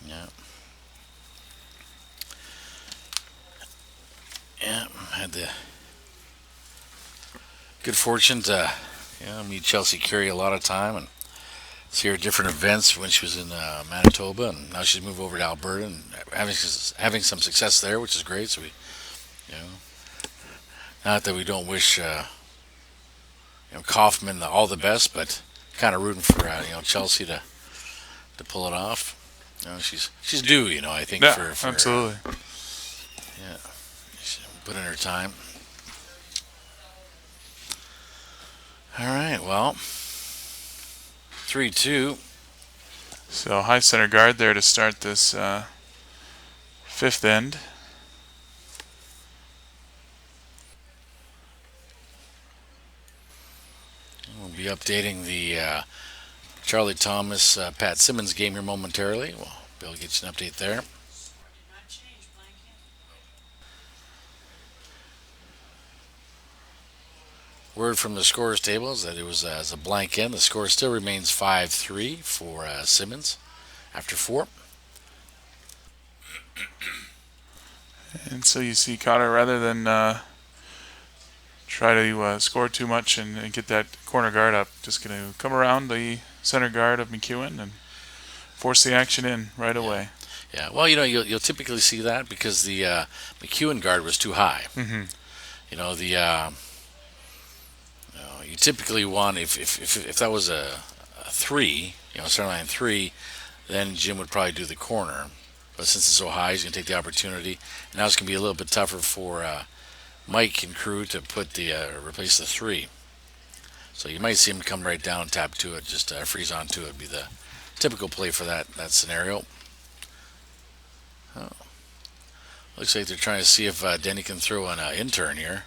Yeah. Yeah, had the good fortune to meet Chelsea Carey a lot of time and see her at different events when she was in Manitoba, and now she's moved over to Alberta and having some success there, which is great. So we, you know, not that we don't wish Kaufman all the best, but kind of rooting for Chelsea to pull it off. She's due. I think for absolutely. Yeah, she's put in her time. All right, well, 3-2. So high center guard there to start this fifth end. We'll be updating the Charley Thomas, Pat Simmons game here momentarily. We'll be able to get you an update there. Word from the scorers table is that it was as a blank end. The score still remains 5-3 for Simmons after 4. And so you see Cotter, rather than try to score too much and get that corner guard up, just going to come around the center guard of McEwen and force the action in right away. Yeah, well, you'll typically see that because the McEwen guard was too high. Mm-hmm. You typically want, if that was a 3, center line 3, then Jim would probably do the corner. But since it's so high, he's going to take the opportunity. And now it's going to be a little bit tougher for Mike and crew to replace the 3. So you might see him come right down, tap to it, just freeze onto it. Would be the typical play for that scenario. Oh. Looks like they're trying to see if Denny can throw an intern here.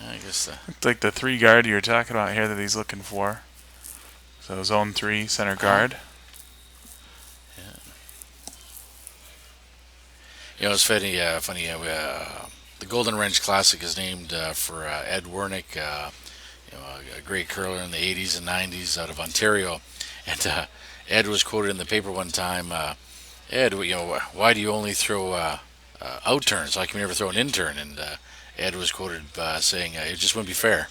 I guess Looks like the 3 guard you're talking about here that he's looking for. So zone 3 center guard. Yeah. It's funny. The Golden Wrench Classic is named for Ed Werenich, a great curler in the 80s and 90s out of Ontario. And Ed was quoted in the paper one time. Ed, why do you only throw out turns? How come you never throw an intern? And Ed was quoted saying, "It just wouldn't be fair."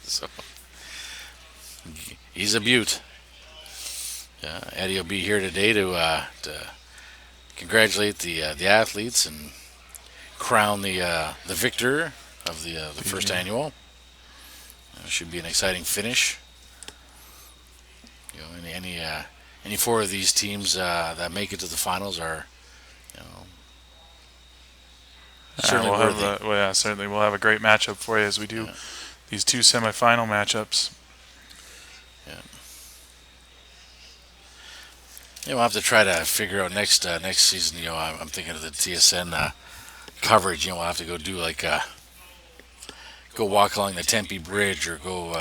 So he's a beaut. Eddie will be here today to congratulate the athletes and crown the victor of the first annual. Should be an exciting finish. Any 4 of these teams that make it to the finals are, certainly worthy. Certainly we'll have a great matchup for you as we do these 2 semifinal matchups. We'll have to try to figure out next season. I'm thinking of the TSN coverage. We'll have to go do go walk along the Tempe Bridge or go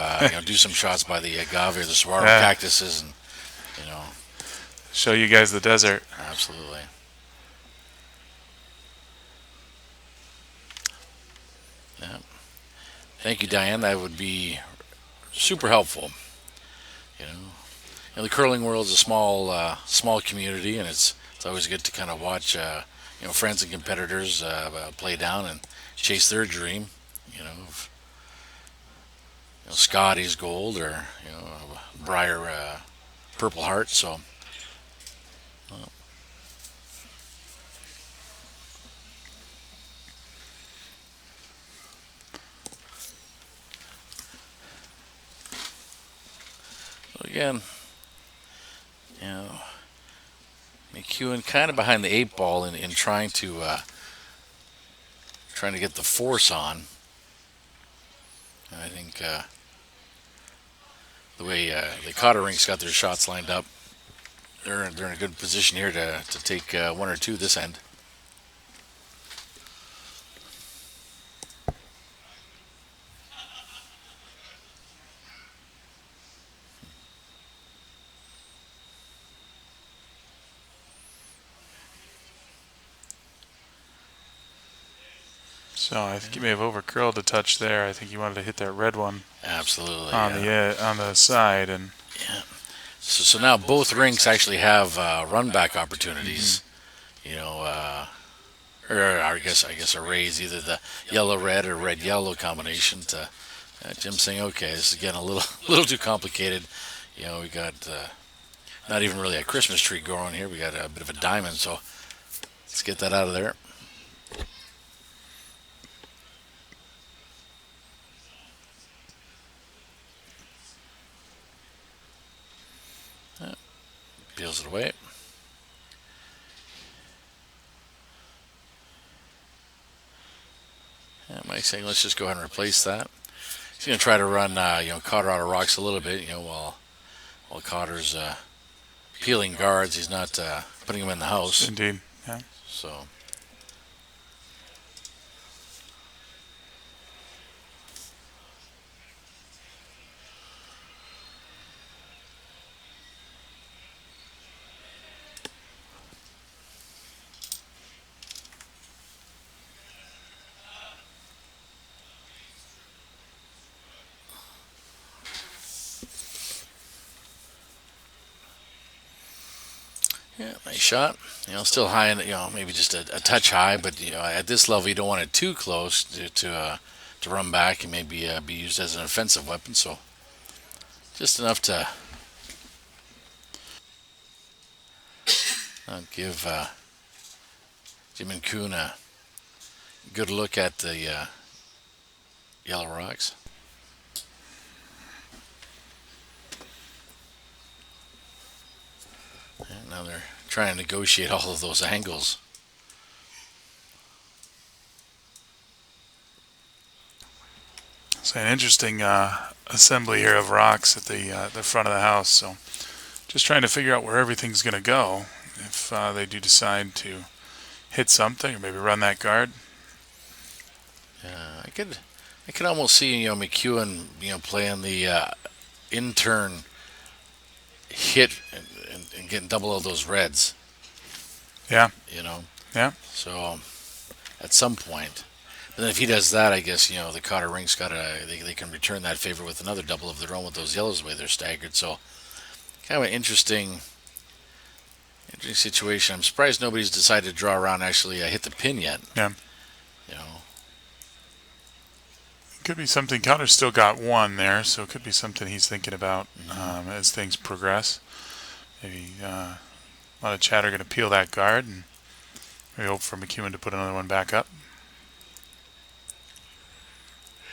do some shots by the agave or the saguaro cactuses and show you guys the desert. Absolutely. Yeah. Thank you, Diane. That would be super helpful. The curling world is a small community, and it's always good to kind of watch friends and competitors play down and chase their dream. Of, Scotty's gold or Briar Purple Heart. So. Again, McEwen kind of behind the 8 ball in trying to get the force on. And I think the way the Cotter rinks got their shots lined up, they're in a good position here to take 1 or 2 this end. So I think he may have overcurled a touch there. I think he wanted to hit that red one Absolutely. on Yeah. the side, and Yeah. So now both rinks actually have run back opportunities. You know, or I guess a raise either the yellow red or red yellow combination. To Jim saying, okay, this is getting a little little too complicated. We got not even really a Christmas tree growing here. We got a bit of a diamond, so let's get that out of there. Peels it away. Mike's saying, let's just go ahead and replace that. He's going to try to run, Cotter out of rocks a little bit, while Cotter's peeling guards. He's not putting them in the house. indeed, yeah. So, yeah, nice shot. Still high, maybe just a touch high, but at this level, you don't want it too close to run back and maybe be used as an offensive weapon. So, just enough to give Jim and Kuhn a good look at the yellow rocks. And now they're trying to negotiate all of those angles. So an interesting assembly here of rocks at the front of the house. So just trying to figure out where everything's going to go if they do decide to hit something or maybe run that guard. I could almost see McEwen playing the intern hit and getting double of those reds. Yeah. Yeah. So at some point. But then if he does that, I guess the Cotter ring's they can return that favor with another double of their own with those yellows the way they're staggered. So kind of an interesting situation. I'm surprised nobody's decided to draw around and actually hit the pin yet. Yeah. Could be something. Cotter's still got one there, so it could be something he's thinking about as things progress. Maybe a lot of chatter going to peel that guard, and we hope for McEwen to put another one back up.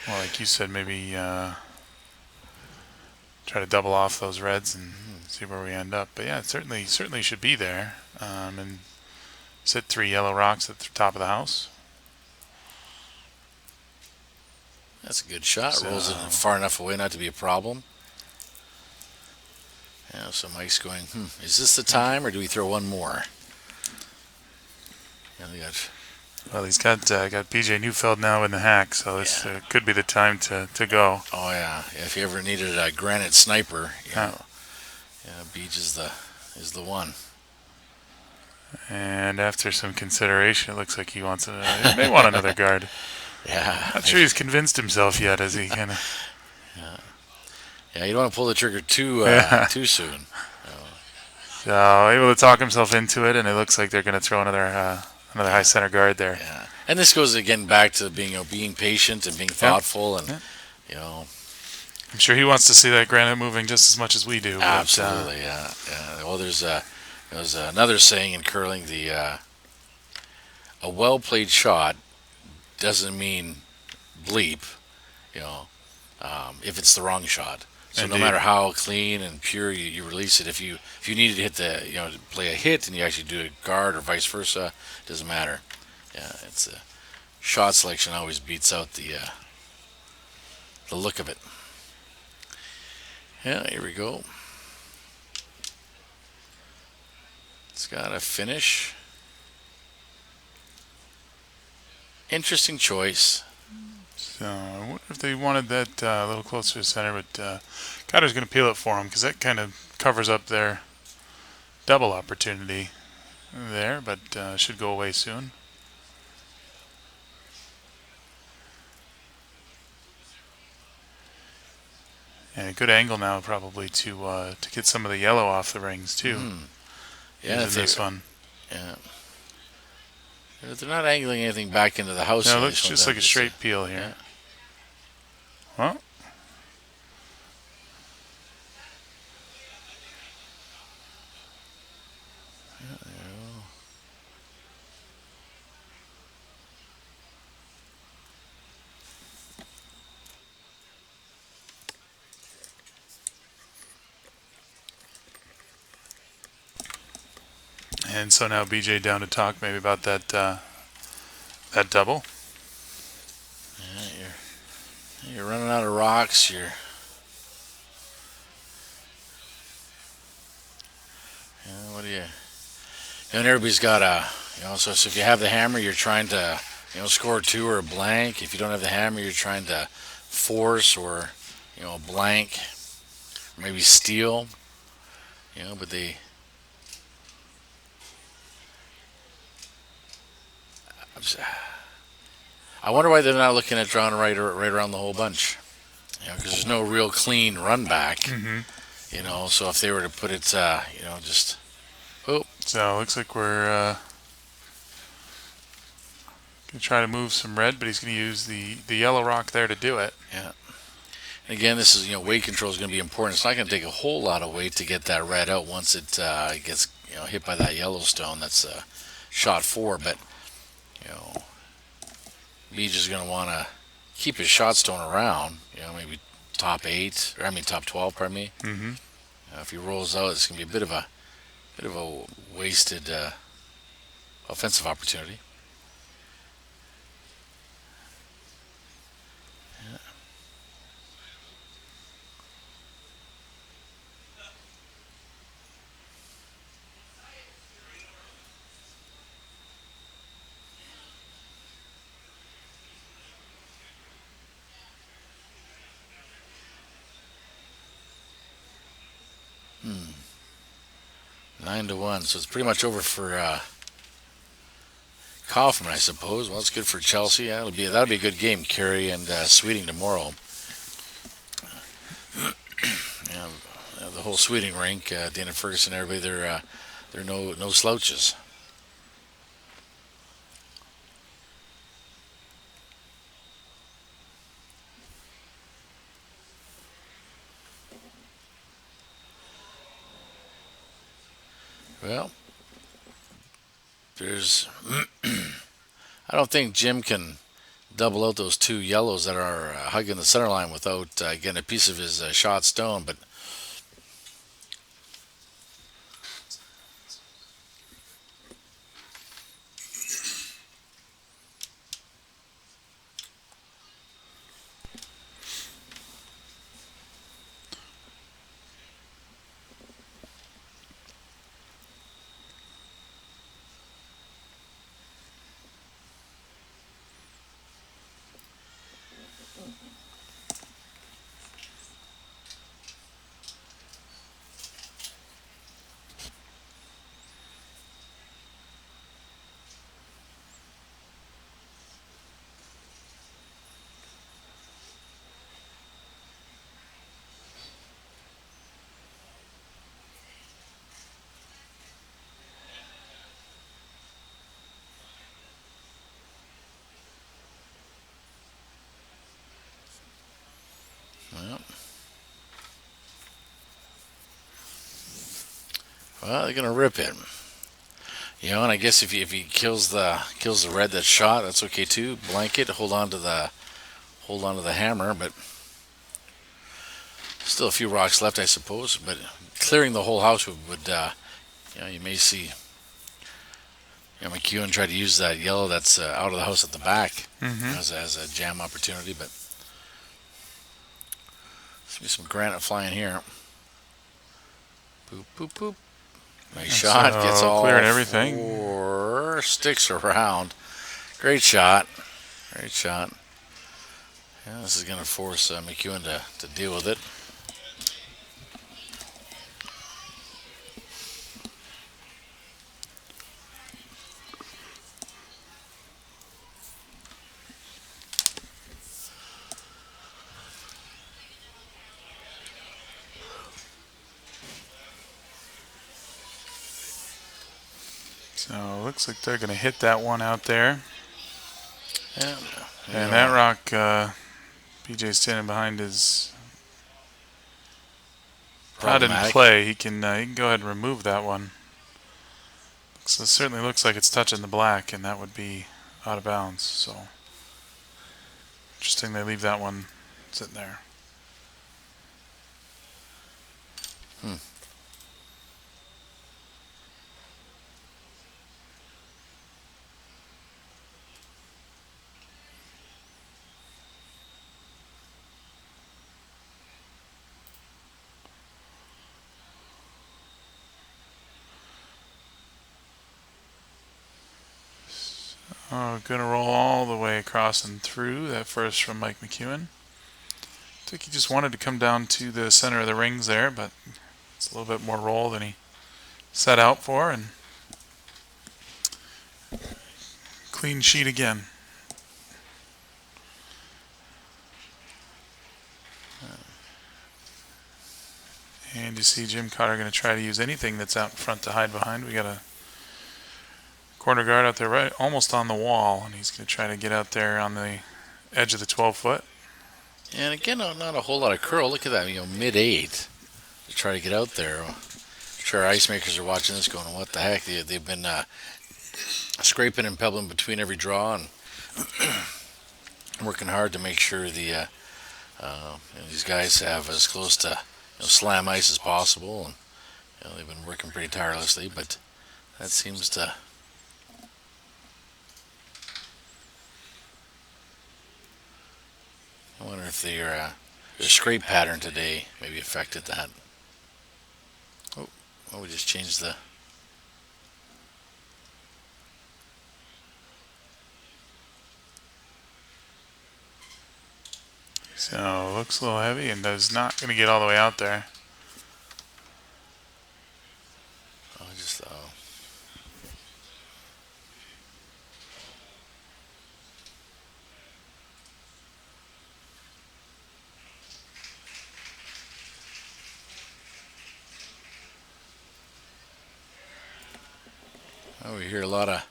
Well, like you said, maybe try to double off those reds and see where we end up. But yeah, it certainly should be there. And sit 3 yellow rocks at the top of the house. That's a good shot. Rolls it far enough away not to be a problem. Yeah, so Mike's going, is this the time or do we throw one more? Well, he's got PJ Neufeld now in the hack, so this could be the time to go. Oh, yeah. If you ever needed a granite sniper, Beach is the one. And after some consideration, it looks like he may want another guard. Yeah. Not sure he's convinced himself yet, as he kind of. Yeah, you don't want to pull the trigger too soon. So able to talk himself into it, and it looks like they're going to throw another high center guard there. Yeah, and this goes again back to being patient and being thoughtful, and I'm sure he wants to see that granite moving just as much as we do. Absolutely, yeah. Well, there's another saying in curling: a well played shot doesn't mean bleep, if it's the wrong shot. So Indeed. No matter how clean and pure you release it, if you needed to hit to play a hit and you actually do a guard or vice versa, it doesn't matter. Yeah, it's shot selection always beats out the look of it. Yeah, here we go. It's got a finish. Interesting choice. So I wonder if they wanted that a little closer to the center, but Cotter's going to peel it for him because that kind of covers up their double opportunity there, but should go away soon. And a good angle now probably to get some of the yellow off the rings too. Yeah, Using this one. Yeah. They're not angling anything back into the house. No, it They looks just like a straight peel here. Yeah. Well, and so now BJ down to talk maybe about that double. Yeah, you're running out of rocks. What do you? And everybody's got so if you have the hammer, you're trying to, score two or a blank. If you don't have the hammer, you're trying to force or, blank, or maybe steal. But I wonder why they're not looking at drawing right around the whole bunch. Because there's no real clean run back. Mm-hmm. So if they were to put it, just. Oh. So it looks like we're going to try to move some red, but he's going to use the yellow rock there to do it. Yeah. And again, this is, weight control is going to be important. It's not going to take a whole lot of weight to get that red out once it gets, hit by that yellow stone. That's shot 4, but, Beach is going to want to keep his shot stone around, maybe top 12, pardon me. Mm-hmm. If he rolls out, it's going to be a bit of a wasted offensive opportunity. Yeah. Hmm. 9-1, so it's pretty much over for Kaufman, I suppose. Well, it's good for Chelsea. That'll be a good game. Carey and Sweeting tomorrow. The whole Sweeting rink, Dana Ferguson, everybody, they're no slouches. Well, there's. I don't think Jim can double out those two yellows that are hugging the center line without getting a piece of his shot stone, but. Well, they're gonna rip it. And I guess if he kills the red that's shot, that's okay too. Blanket, hold on to the hammer, but still a few rocks left, I suppose. But clearing the whole house would you may see. McEwen tried to use that yellow that's out of the house at the back as a jam opportunity, but there's gonna be some granite flying here. Boop boop boop. Nice shot. Gets all clearing everything. 4 sticks around. Great shot. Great shot. Yeah, this is going to force McEwen to deal with it. looks like they're going to hit that one out there. Yeah, And that rock, PJ standing behind is not in problematic. play. He can go ahead and remove that one. So it certainly looks like it's touching the black, and that would be out of bounds. So interesting they leave that one sitting there. Hmm. Oh, gonna roll all the way across and through. That first from Mike McEwen. I think he just wanted to come down to the center of the rings there, but it's a little bit more roll than he set out for, and clean sheet again. And you see Jim Cotter going to try to use anything that's out in front to hide behind. We got a corner guard out there right almost on the wall, and he's going to try to get out there on the edge of the 12-foot. And again, not a whole lot of curl. Look at that, mid-8 to try to get out there. I'm sure ice makers are watching this going, what the heck? They've been scraping and pebbling between every draw and working hard to make sure these guys have as close to slam ice as possible. And they've been working pretty tirelessly, but that seems to... I wonder if their scrape pattern today maybe affected that. Oh, we just changed the... So looks a little heavy and is not going to get all the way out there. Oh, we hear a lot of...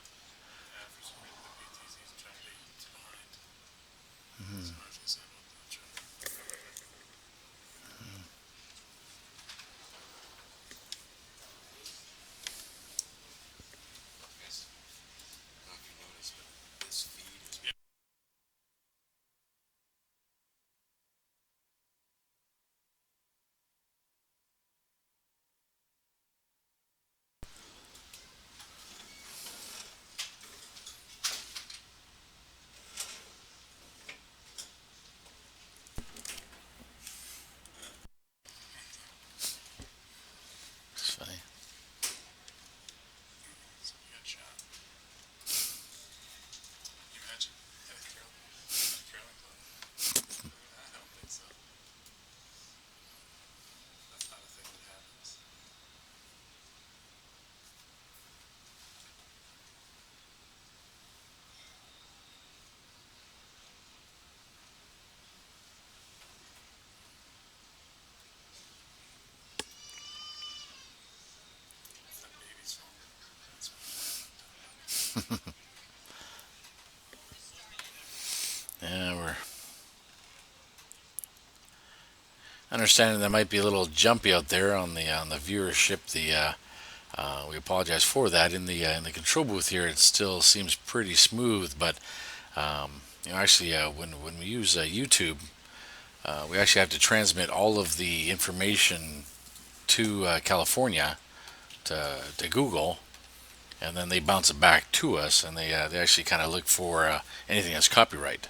It's funny. Yeah, we're understanding that might be a little jumpy out there on the viewership. We apologize for that. In the control booth here, it still seems pretty smooth, but actually, when we use YouTube, we actually have to transmit all of the information to California to Google, and then they bounce it back to us, and they actually kind of look for anything that's copyright.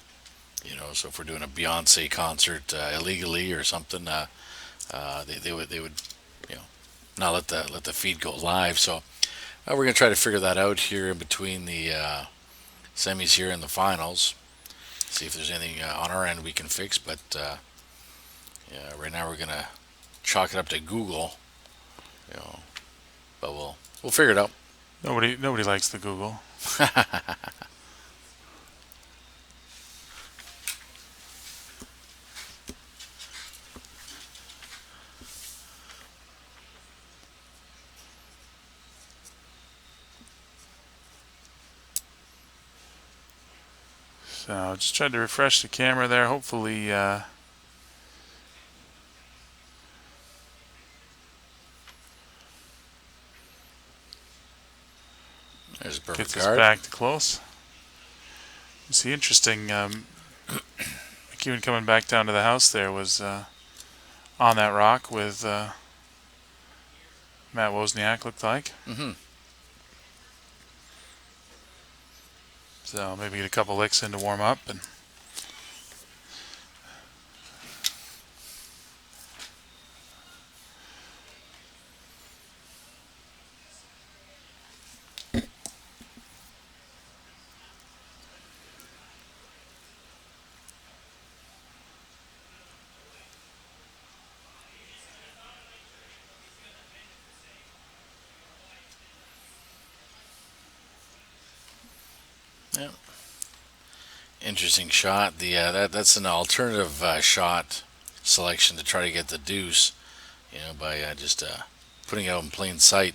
So if we're doing a Beyonce concert illegally or something, they would not let the feed go live. So we're gonna try to figure that out here in between the semis here and the finals. See if there's anything on our end we can fix. But yeah, right now we're gonna chalk it up to Google. But we'll figure it out. Nobody likes the Google. So just tried to refresh the camera there. Hopefully, There's a perfect gets us guard. back to close. You see, interesting. McEwen coming back down to the house there was on that rock with Matt Wozniak, looked like. Mm-hmm. So maybe get a couple licks in to warm up. And Yeah. Interesting shot. That's an alternative shot selection to try to get the deuce. By just putting it out in plain sight.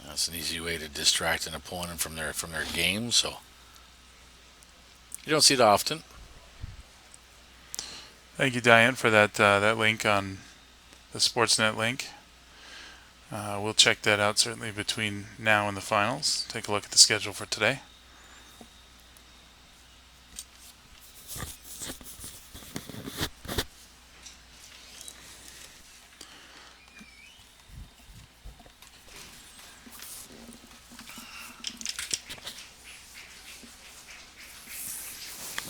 That's an easy way to distract an opponent from their game. So you don't see it often. thank you, Diane, for that link on the Sportsnet link. We'll check that out certainly between now and the finals. Take a look at the schedule for today.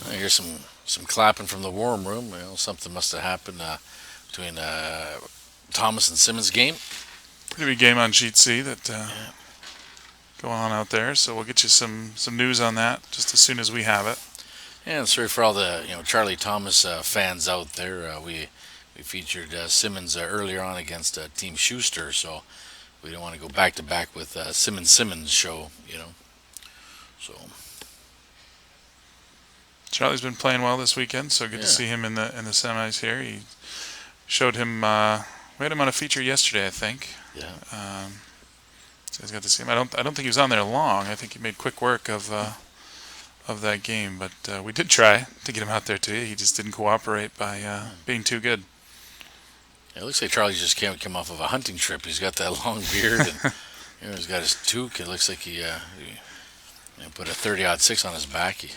I hear some clapping from the warm room. Something must have happened between Thomas and Simmons game. Pretty big game on Sheet C that going on out there. So we'll get you some news on that just as soon as we have it. And sorry for all the Charley Thomas fans out there. We featured Simmons earlier on against Team Schuster, so we don't want to go back to back with Simmons show. So Charley's been playing well this weekend, so good to see him in the semis here. He showed him. We had him on a feature yesterday, I think. Yeah. So he's got to see him. I don't think he was on there long. I think he made quick work of that game, but we did try to get him out there too. He just didn't cooperate by being too good. It looks like Charlie just came off of a hunting trip. He's got that long beard, and he's got his toque. It looks like he put a 30-06 on his back. He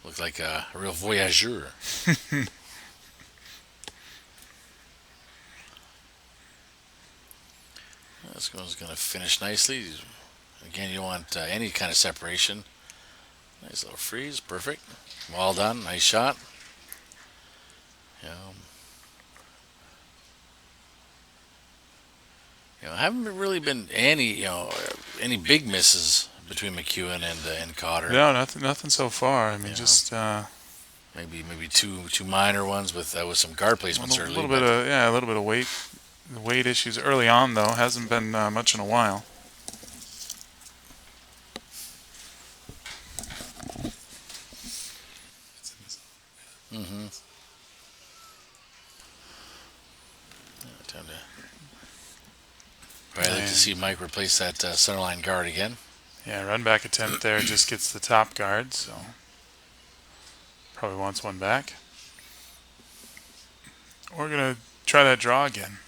looked like a real voyageur. This one's going to finish nicely. Again, you want any kind of separation. Nice little freeze, perfect. Well done, nice shot. Haven't really been any big misses between McEwen and Cotter. No, nothing so far. I mean, just maybe two minor ones with some guard placements a early. little bit of weight issues early on though. Hasn't been much in a while. Mm-hmm. Time to. I'd like to see Mike replace that centerline guard again. Yeah, run back attempt there just gets the top guard, so probably wants one back. We're gonna try that draw again.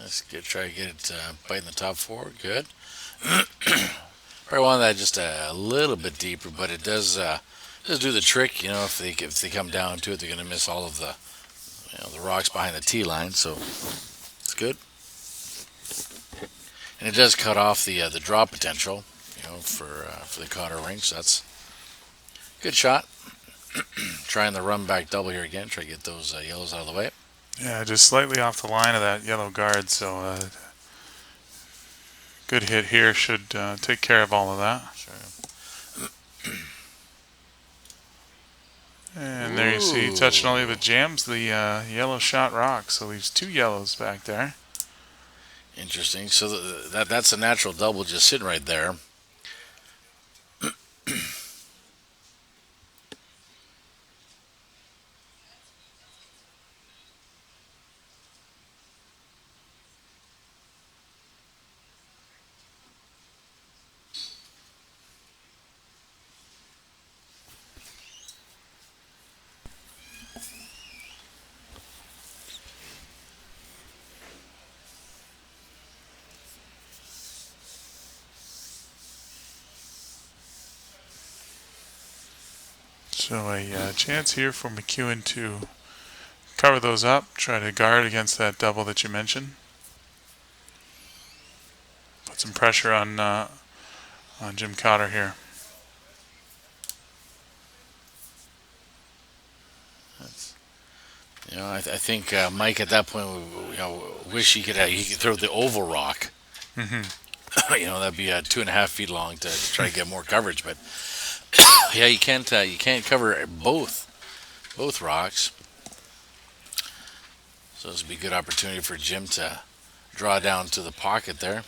Let's try to get it biting the top four. Good. Probably want that just a little bit deeper, but it does do the trick. If they come down to it, they're going to miss all of the rocks behind the tee line. So it's good. And it does cut off the draw potential, for the Cotter ring. So that's a good shot. Try trying the run back double here again. Try to get those yellows out of the way. Yeah, just slightly off the line of that yellow guard, so good hit here should take care of all of that. Sure. And there you see, touching only but jams the yellow shot rock, so leaves 2 yellows back there. Interesting. So that's a natural double just sitting right there. So a chance here for McEwen to cover those up, try to guard against that double that you mentioned. Put some pressure on Jim Cotter here. I think Mike at that point, wish he could throw the oval rock. Mm-hmm. That'd be 2.5 feet long to try to get more coverage. But yeah, you can't cover both rocks. So this would be a good opportunity for Jim to draw down to the pocket there.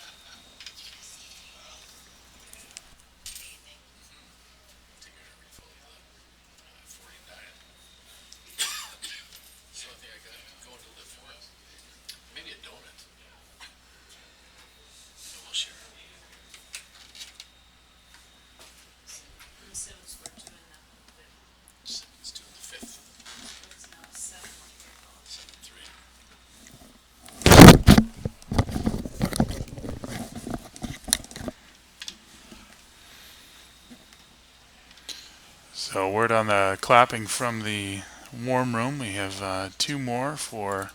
So word on the clapping from the warm room. We have 2 more for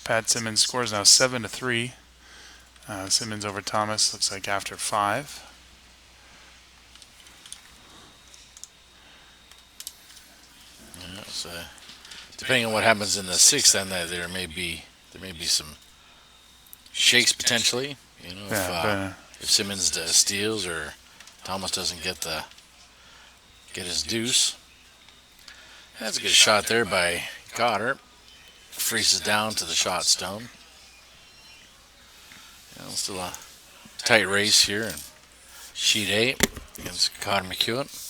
Pat Simmons. Scores now 7-3. Simmons over Thomas looks like after 5. Yeah, so depending on what happens in the 6th, then there may be some shakes potentially. If Simmons steals or Thomas doesn't get his deuce. That's a good shot there by Cotter. Freezes down to the shot stone. Still a tight race here in sheet 8 against Cotter McEwen.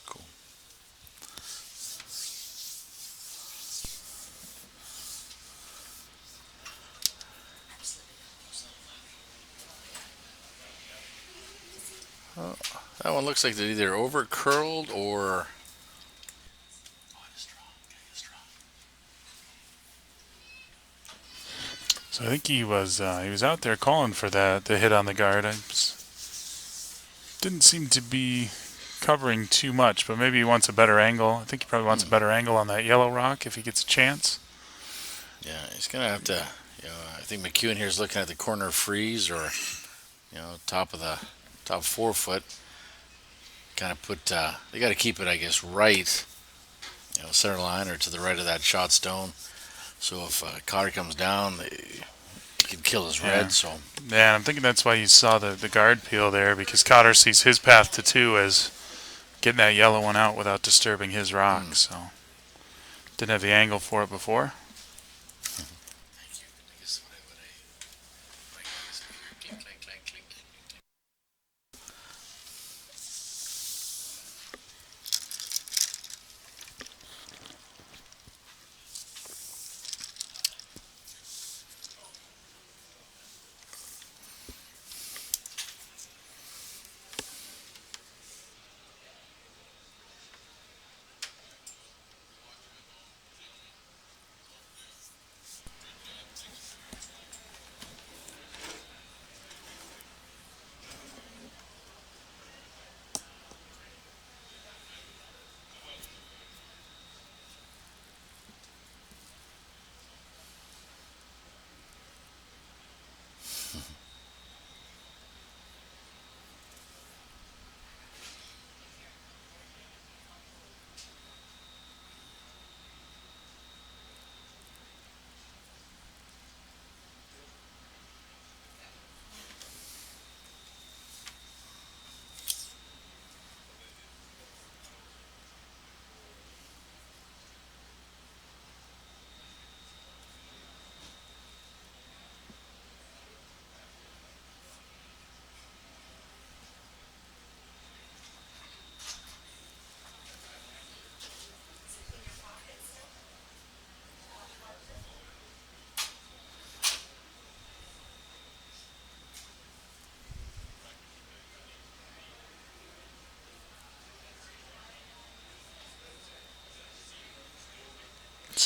Cool. That one looks like they're either over curled or. So I think he was out there calling for the hit on the guard. Didn't seem to be covering too much, but maybe he wants a better angle. I think he probably wants a better angle on that yellow rock if he gets a chance. Yeah, he's gonna have to. I think McEwen here is looking at the corner freeze or, top 4 foot. Kind of put. They got to keep it, I guess, right. Center line or to the right of that shot stone. So if Cotter comes down, he could kill his red. So yeah, I'm thinking that's why you saw the guard peel there, because Cotter sees his path to 2 as getting that yellow one out without disturbing his rock. So didn't have the angle for it before.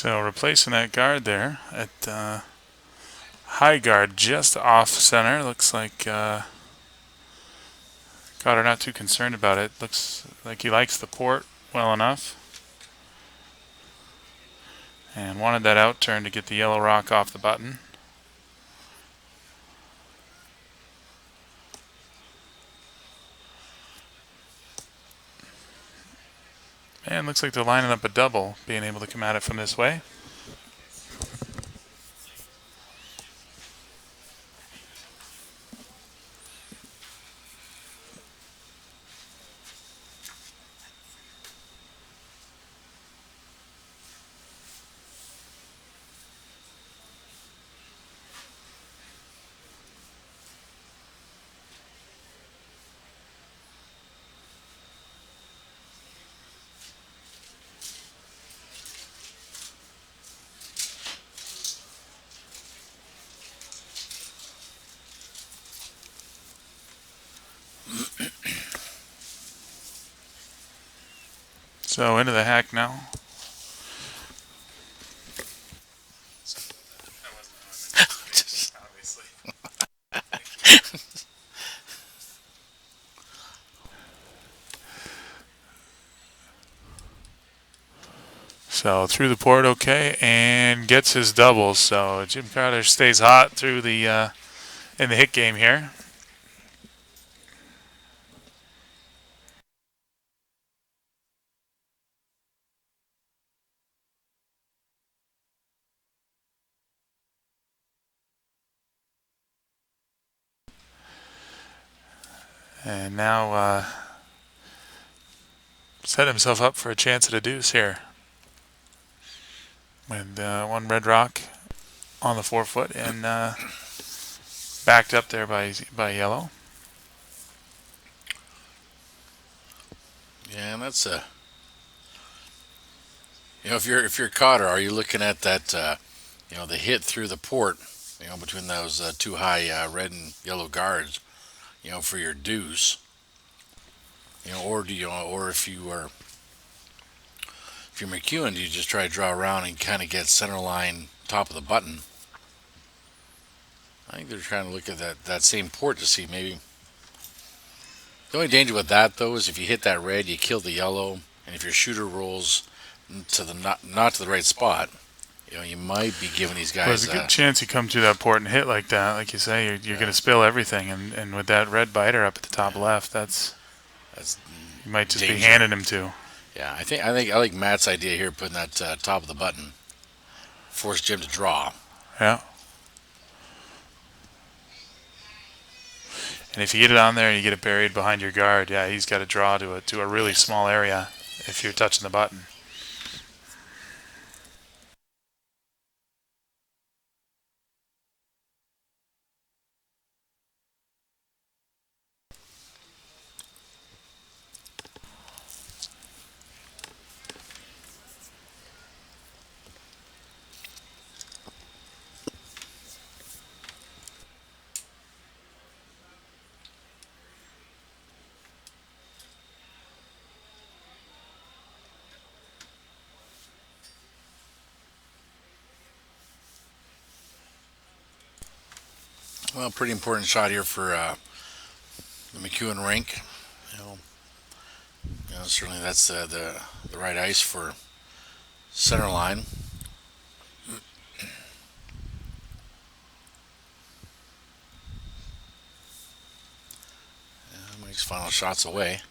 So replacing that guard there at high guard, just off center. Looks like Cotter not too concerned about it. Looks like he likes the port well enough. And wanted that out turn to get the yellow rock off the button. And looks like they're lining up a double, being able to come at it from this way. So into the hack now. So through the port, okay, and gets his double. So Jim Cotter stays hot through the in the hit game here. And now set himself up for a chance at a deuce here. With one red rock on the forefoot and backed up there by yellow. Yeah, and that's a. If you're Cotter, are you looking at that? The hit through the port. Between those two high red and yellow guards. For your deuce. Or do you? Or if you're McEwen, do you just try to draw around and kind of get center line top of the button? I think they're trying to look at that same port to see maybe. The only danger with that though is if you hit that red, you kill the yellow, and if your shooter rolls to the not to the right spot, you might be giving these guys. Well, there's a good chance you come through that port and hit like that, like you say, you're going to spill everything, and with that red biter up at the top left, that's you might just danger. Be handing him to. Yeah, I like Matt's idea here, putting that top of the button, force Jim to draw. Yeah. And if you get it on there and you get it buried behind your guard, yeah, he's got to draw to a really small area if you're touching the button. Well, pretty important shot here for the McEwen rink. Certainly that's the right ice for center line. Makes final shots away.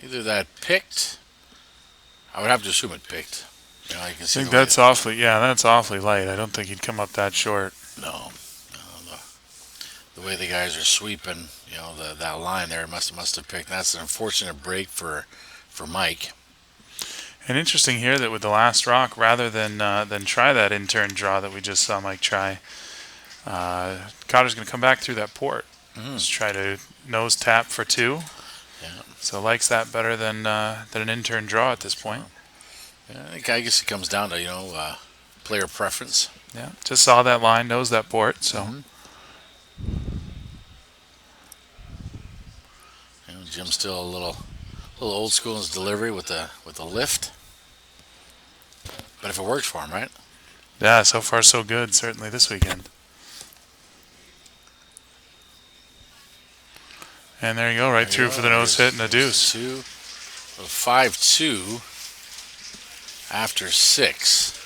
Either that picked. I would have to assume it picked. You can see I think that's awfully light. I don't think he'd come up that short. No. The way the guys are sweeping, that line there must have picked. That's an unfortunate break for Mike. And interesting here that with the last rock, rather than try that in-turn draw that we just saw Mike try, Cotter's going to come back through that port. Mm-hmm. Just try to nose tap for two. Yeah. So likes that better than an intern draw at this point. Yeah, I guess it comes down to player preference. Yeah, just saw that line, knows that port. So Jim's still a little old school in his delivery with the lift, but if it works for him, right? yeah, so far so good. Certainly this weekend. And there you go, right through for the nose hit and a deuce. 5-2 after 6.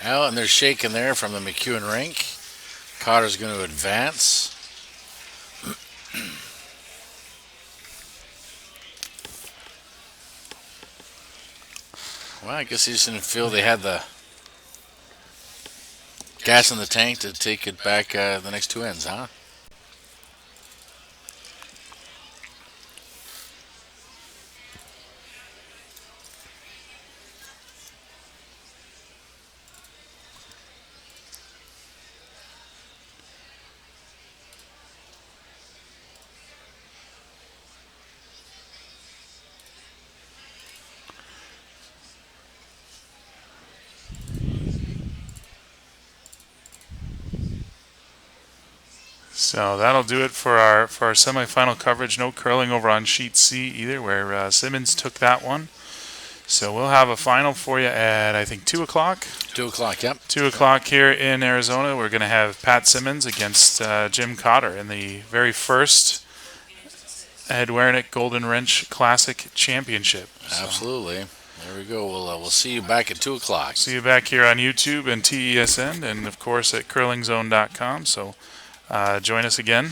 Well, and they're shaking there from the McEwen rink. Cotter's going to advance. Well, I guess he just didn't feel they had the gas in the tank to take it back the next 2 ends, huh? So that'll do it for our semifinal coverage. No curling over on sheet C either, where Simmons took that one. So we'll have a final for you at I think 2 o'clock. 2 o'clock, yep. 2 o'clock here in Arizona. We're going to have Pat Simmons against Jim Cotter in the very first Ed Werenich Golden Wrench Classic Championship. So Absolutely. There we go. We'll see you back at 2 o'clock. see you back here on YouTube and TESN, and of course at curlingzone.com. So join us again